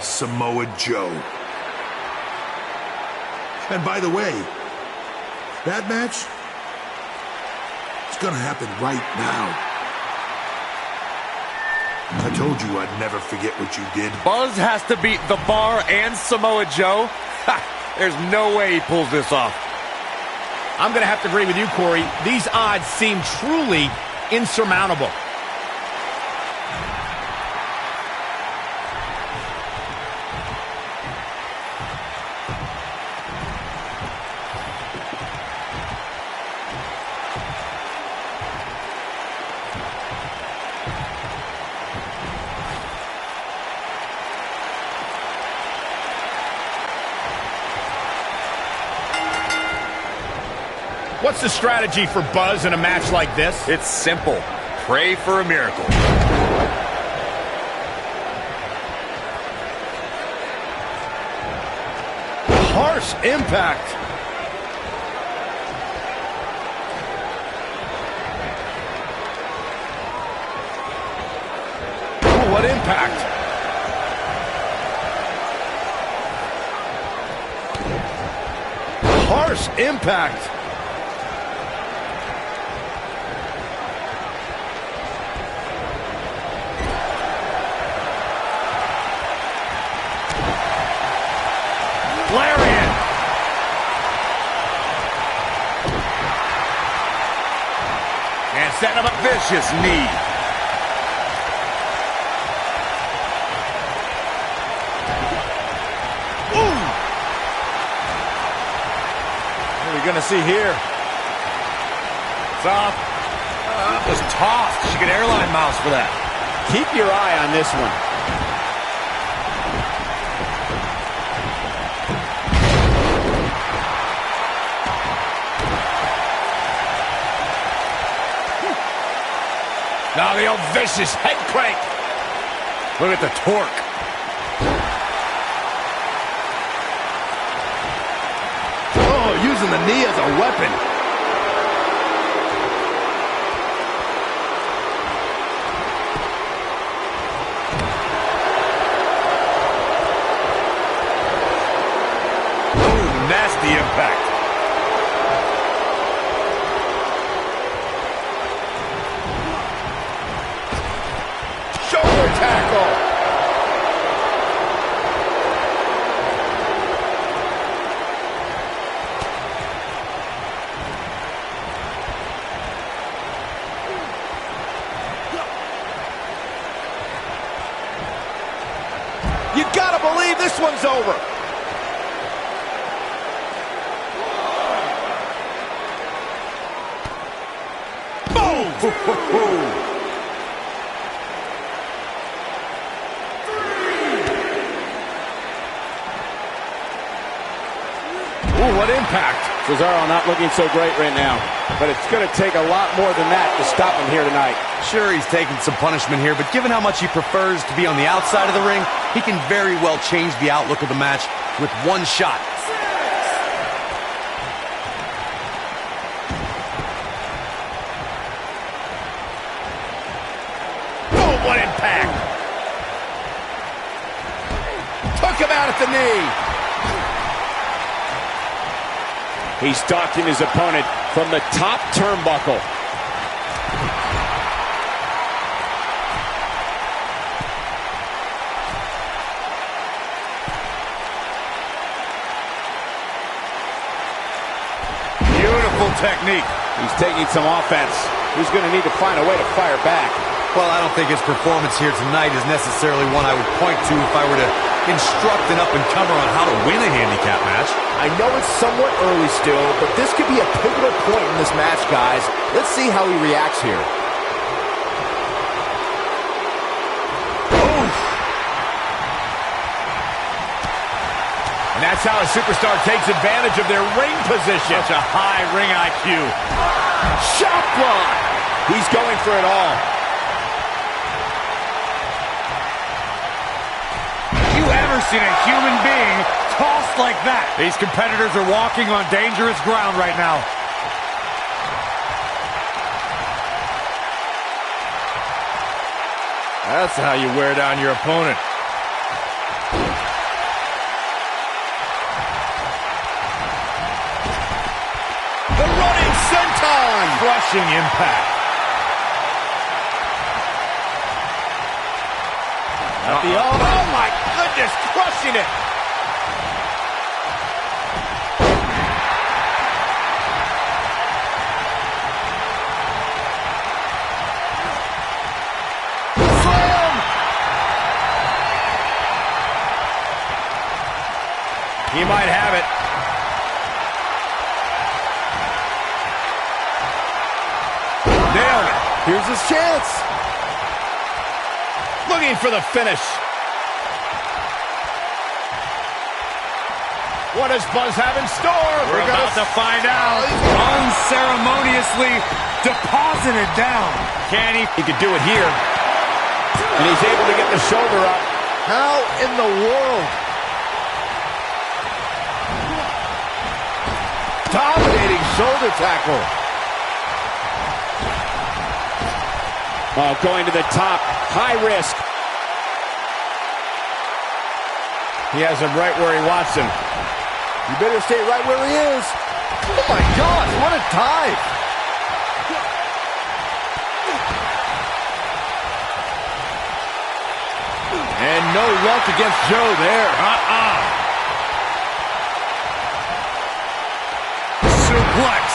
Samoa Joe. And by the way, that match is going to happen right now. I told you I'd never forget what you did. Buzz has to beat The Bar and Samoa Joe? There's no way he pulls this off. I'm going to have to agree with you, Corey. These odds seem truly insurmountable. What's the strategy for Buzz in a match like this? It's simple. Pray for a miracle. Harsh impact. Oh, what impact. Harsh impact. Lariat! And setting up a vicious knee. Ooh! What are we gonna see here? It's off. Was tossed. She could airline mouse for that. Keep your eye on this one. Now the old vicious head crank. Look at the torque. Oh, using the knee as a weapon. Oh, nasty impact. Tackle. You gotta believe this one's over. Boom! Ooh, what impact. Cesaro not looking so great right now, but it's going to take a lot more than that to stop him here tonight. Sure, he's taking some punishment here, but given how much he prefers to be on the outside of the ring, he can very well change the outlook of the match with one shot. Oh, what impact. Took him out at the knee. He's stalking his opponent from the top turnbuckle. Beautiful technique. He's taking some offense. He's going to need to find a way to fire back. Well, I don't think his performance here tonight is necessarily one I would point to if I were to instruct an up-and-comer on how to win a handicap match. I know it's somewhat early still, but this could be a pivotal point in this match, guys. Let's see how he reacts here. And that's how a superstar takes advantage of their ring position. Such a high ring IQ. Shot block. He's going for it all. You ever seen a human being tossed like that? These competitors are walking on dangerous ground right now. That's how you wear down your opponent. The running senton. Crushing impact. Oh my goodness, crushing it. Slam. He might have it. Nailed it. Here's his chance. Looking for the finish. What does Buzz have in store? We're about to find out. Unceremoniously deposited down. Can he? He could do it here. And he's able to get the shoulder up. How in the world? Dominating shoulder tackle. Oh, going to the top. High risk. He has him right where he wants him. You better stay right where he is. Oh my God, what a dive. And no luck against Joe there. Suplex.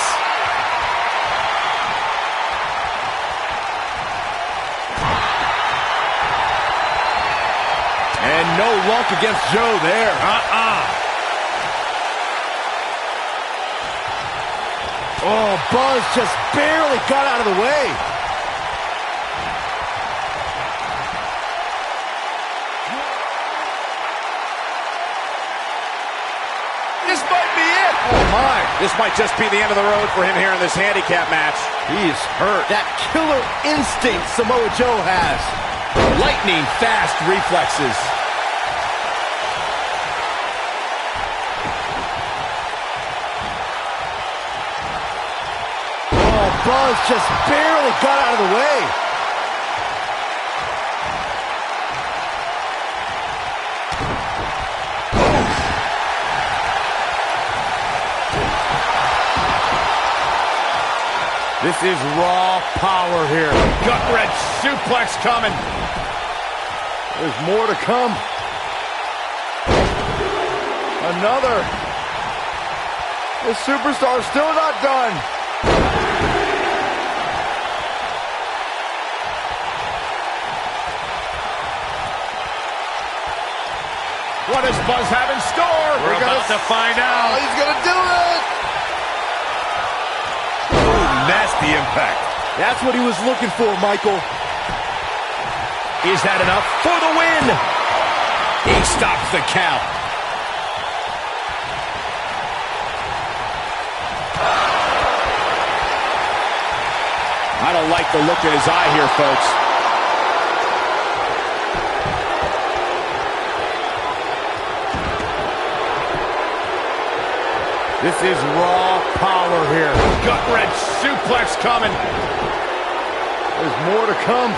And no luck against Joe there. Oh, Buzz just barely got out of the way. This might be it. Oh, my. This might just be the end of the road for him here in this handicap match. He is hurt. That killer instinct Samoa Joe has. Lightning fast reflexes. Buzz just barely got out of the way. This is raw power here. Gut-wrench suplex coming. There's more to come. Another. The superstar's still not done. What does Buzz have in store? We're about to find out. Oh, he's gonna do it. Ooh, nasty impact. That's what he was looking for, Michael. Is that enough for the win? He stops the count. I don't like the look in his eye here, folks. This is raw power here. Gut-wrench suplex coming. There's more to come.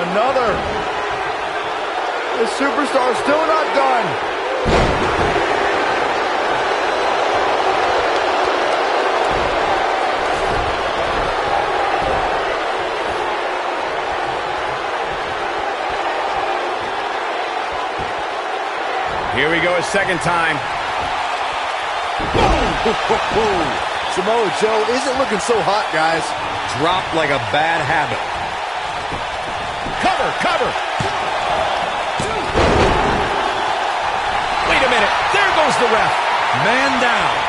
Another. The superstar's still not done. Here we go a second time. Samoa Joe isn't looking so hot, guys. Dropped like a bad habit. Cover, cover. Wait a minute. There goes the ref. Man down.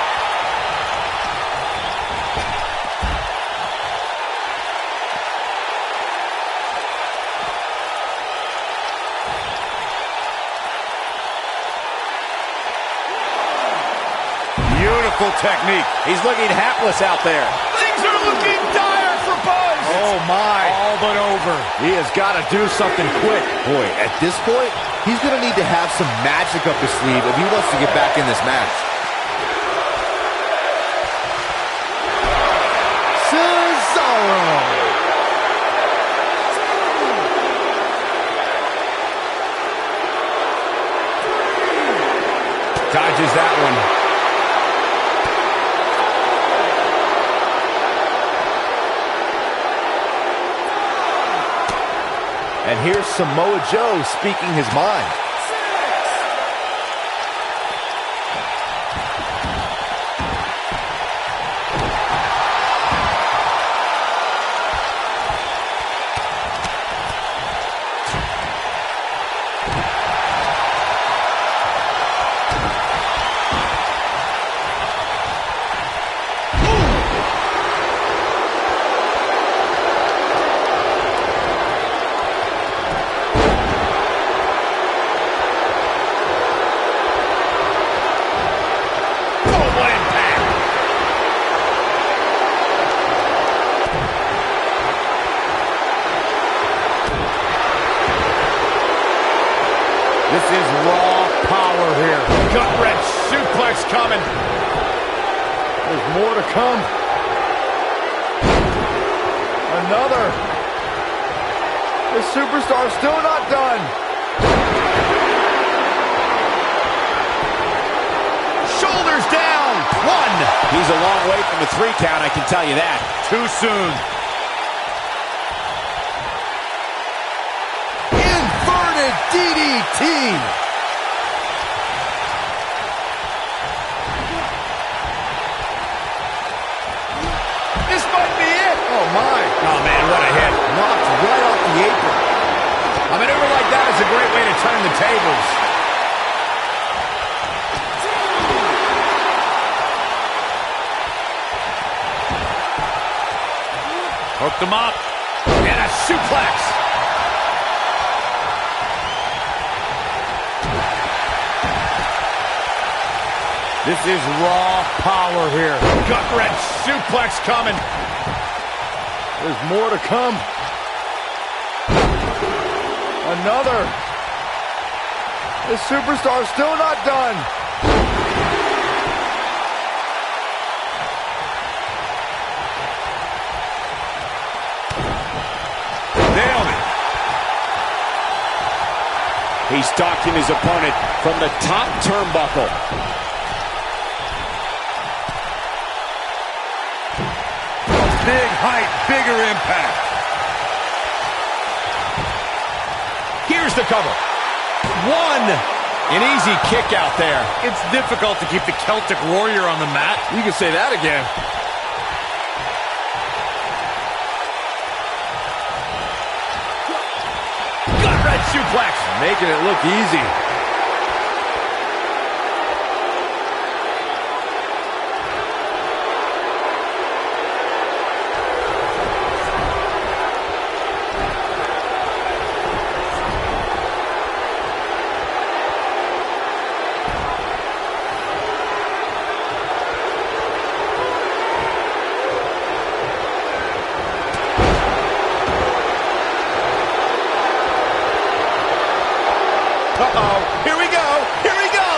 Beautiful technique. He's looking hapless out there. Things are looking dire for Buzz. Oh, my. All but over. He has got to do something quick. Boy, at this point, he's going to need to have some magic up his sleeve if he wants to get back in this match. Cesaro. Dodges that one. And here's Samoa Joe speaking his mind. This is raw power here. Gut-wrench suplex coming. There's more to come. Another. The superstar's still not done. Shoulders down. One. He's a long way from the 3 count, I can tell you that. Too soon. Inverted DDT. This might be it. Oh, my. Oh, man, what a hit. Knocked right off the apron. A maneuver like that is a great way to turn the tables. Hooked him up. And a suplex. This is raw power here. Gut-wrench suplex coming. There's more to come. Another. The superstar's still not done. Nailed it. He's stalking his opponent from the top turnbuckle. Big height, bigger impact. Here's the cover. One. An easy kick out there. It's difficult to keep the Celtic Warrior on the mat. You can say that again. Gut-wrench suplex. Making it look easy. Uh-oh. Here we go. Here we go.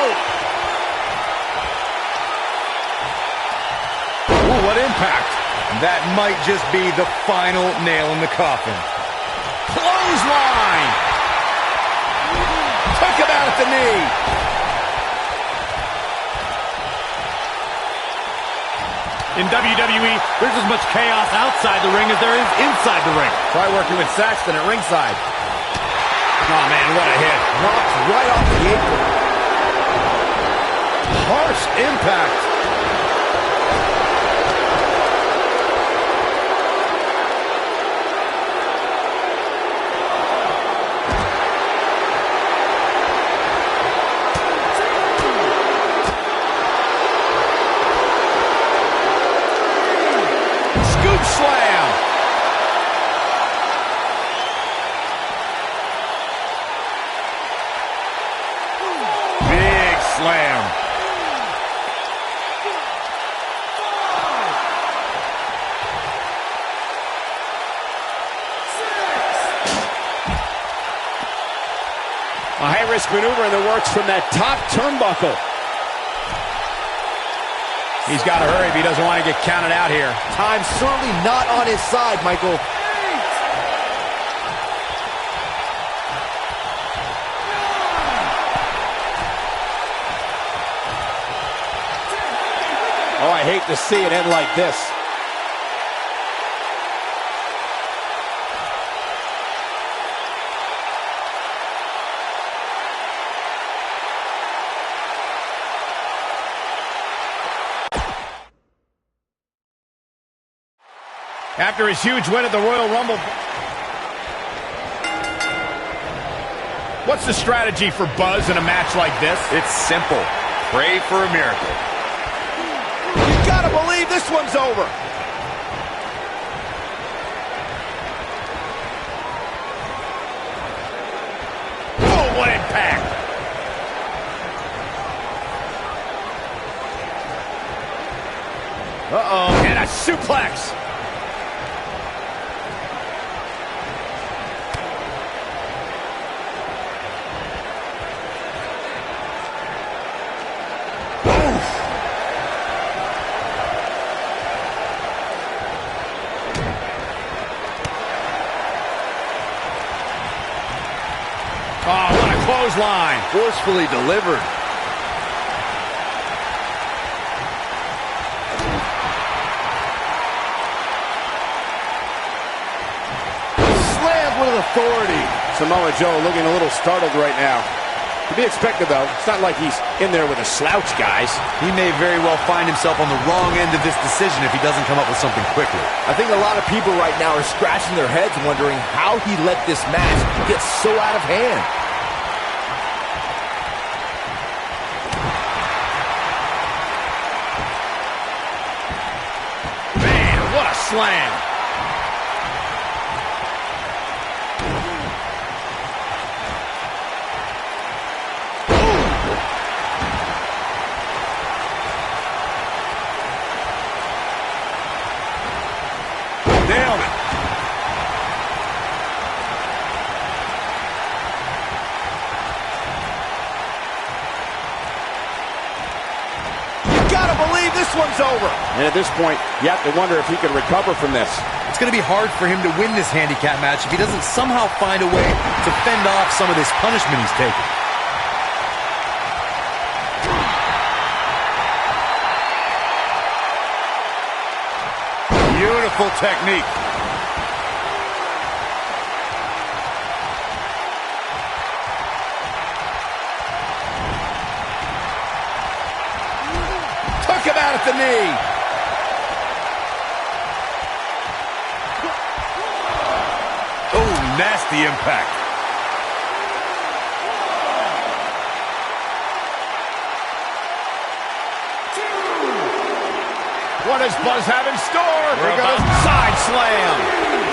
Ooh, what impact. That might just be the final nail in the coffin. Clothesline. Took him out at the knee. In WWE, there's as much chaos outside the ring as there is inside the ring. Try working with Saxton at ringside. Oh, man, what a hit. Knocked right off the apron. Harsh impact. Scoop slam. Big slam. A high-risk maneuver in the works from that top turnbuckle. He's got to hurry if he doesn't want to get counted out here. Time's certainly not on his side, Michael. Oh, I hate to see it end like this. After his huge win at the Royal Rumble, what's the strategy for Buzz in a match like this? It's simple. Pray for a miracle. You gotta believe this one's over. Oh, what impact! Uh-oh, and a suplex. Oh, what a clothesline. Forcefully delivered. Slammed with authority. Samoa Joe looking a little startled right now. To be expected, though. It's not like he's in there with a slouch, guys. He may very well find himself on the wrong end of this decision if he doesn't come up with something quickly. I think a lot of people right now are scratching their heads wondering how he let this match get so out of hand. Man, what a slam. Nailed it. You gotta believe this one's over. And at this point, you have to wonder if he can recover from this. It's going to be hard for him to win this handicap match if he doesn't somehow find a way to fend off some of this punishment he's taking. Beautiful technique. Took him out at the knee. Oh, nasty impact. What does Buzz have in store? Here goes side slam.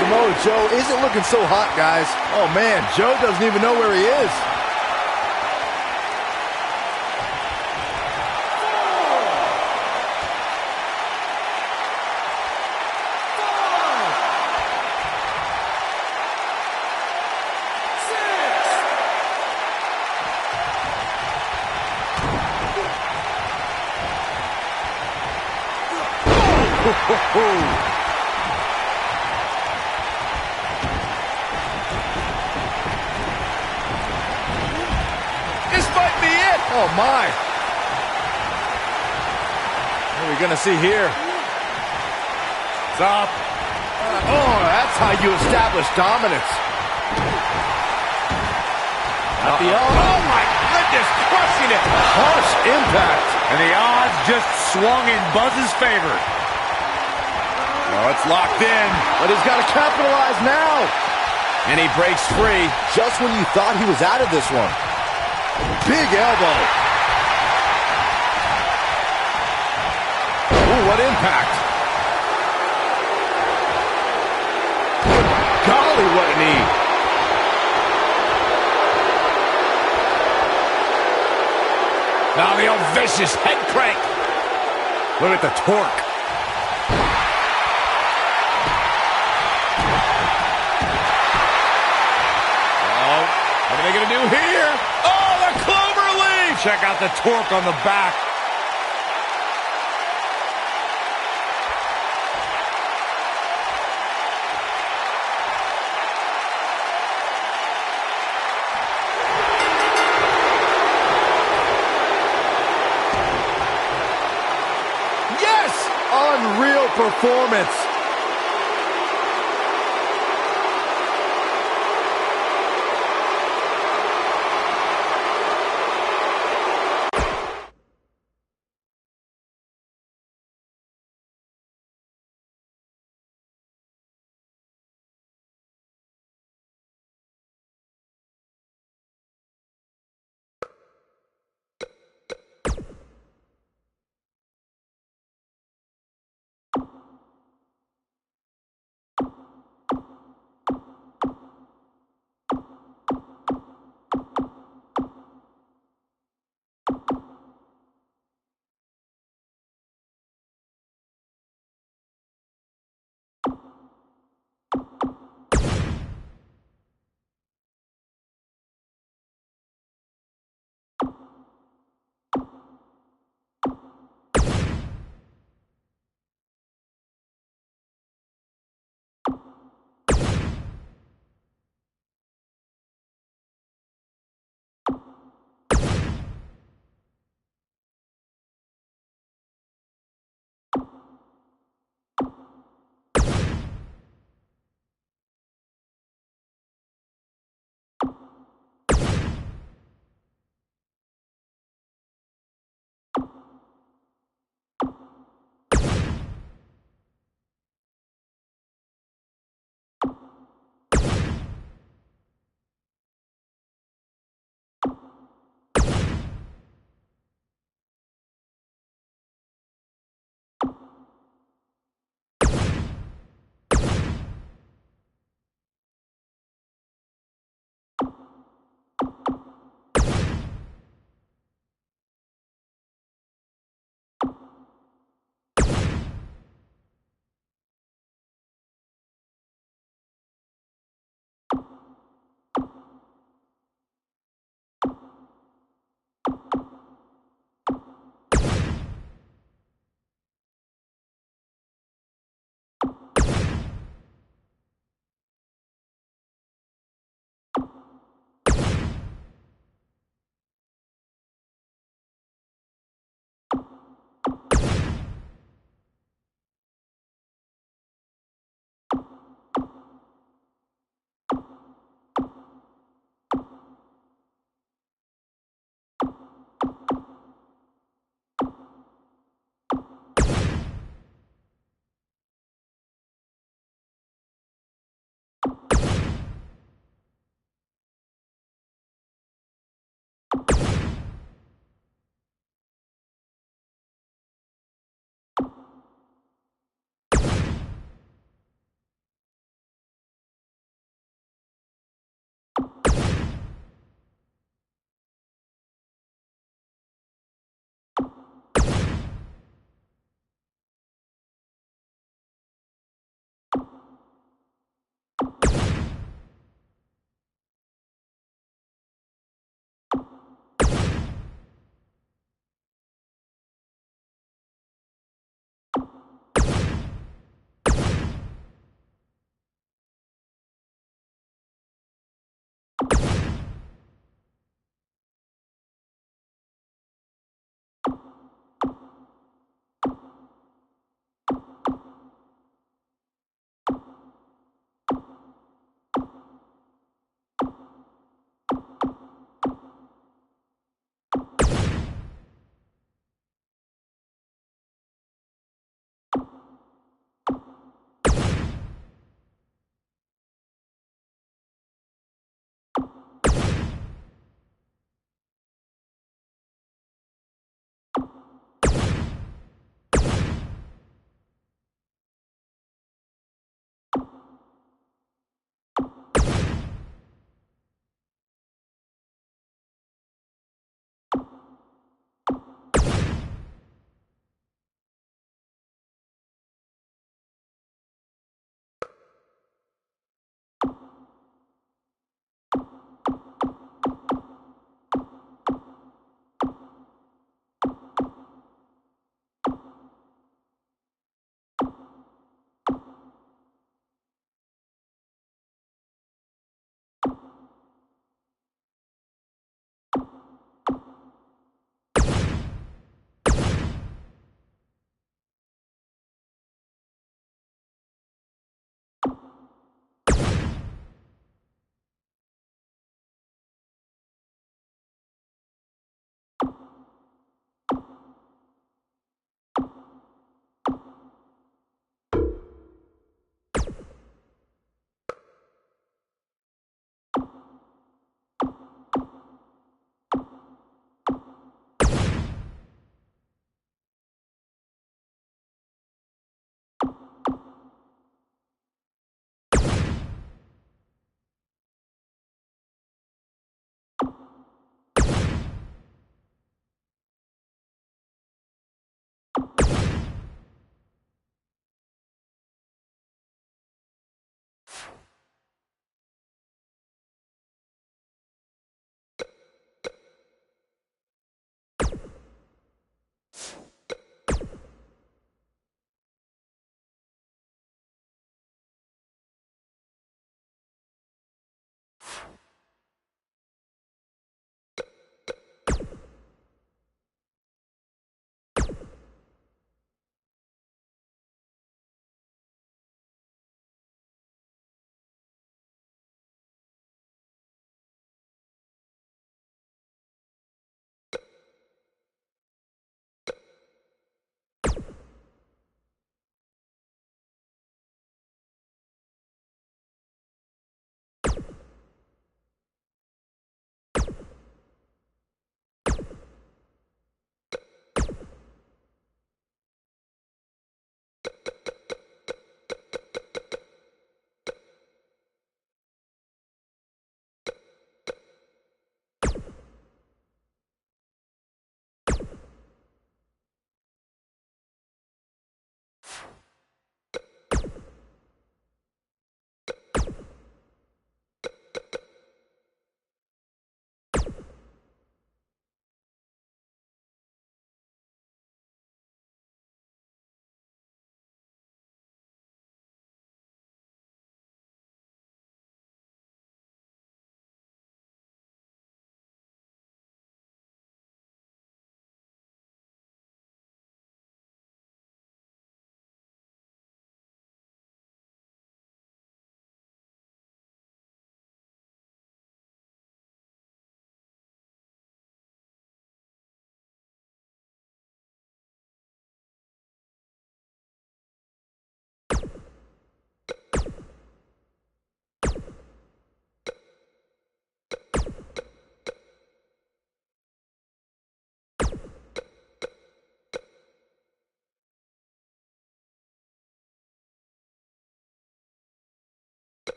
Samoa Joe isn't looking so hot, guys. Oh, man, Joe doesn't even know where he is. This might be it. Oh, my. What are we going to see here? Stop. Oh, that's how you establish dominance. Oh, my goodness, crushing it. Harsh impact. And the odds just swung in Buzz's favor. Oh, it's locked in. But he's got to capitalize now. And he breaks free. Just when you thought he was out of this one. Big elbow. Ooh, what impact. Golly, what a knee. Now the old vicious head crank. Look at the torque. Oh, what are they going to do here? Oh, the clover leaf. Check out the torque on the back. Unreal performance.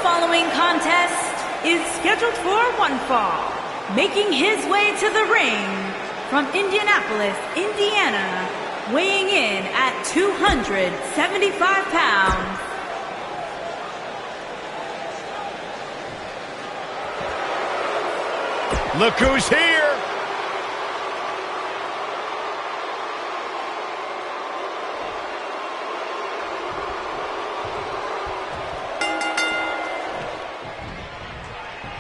following contest is scheduled for one fall. Making his way to the ring from Indianapolis, Indiana, weighing in at 275 pounds. Look who's here!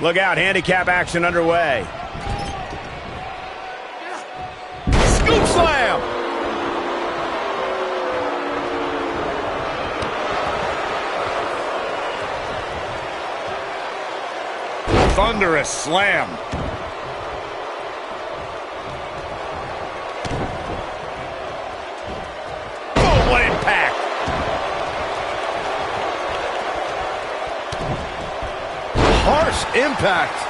Look out, handicap action underway. Scoop slam! Thunderous slam. Oh, what impact! Harsh impact.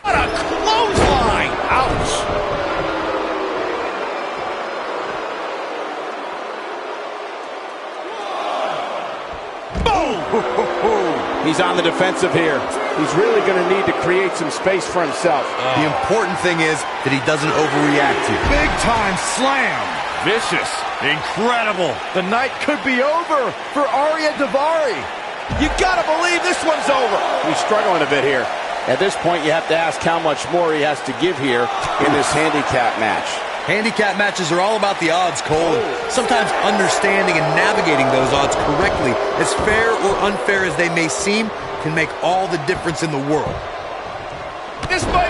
What a clothesline! Ouch! Boom! He's on the defensive here. He's really going to need to create some space for himself. The important thing is that he doesn't overreact here. Big time slam! Vicious. Incredible. The night could be over for Arya Daivari. You gotta believe this one's over. He's struggling a bit here. At this point, you have to ask how much more he has to give here in this handicap match. Handicap matches are all about the odds, Cole. Sometimes understanding and navigating those odds correctly, as fair or unfair as they may seem, can make all the difference in the world. This might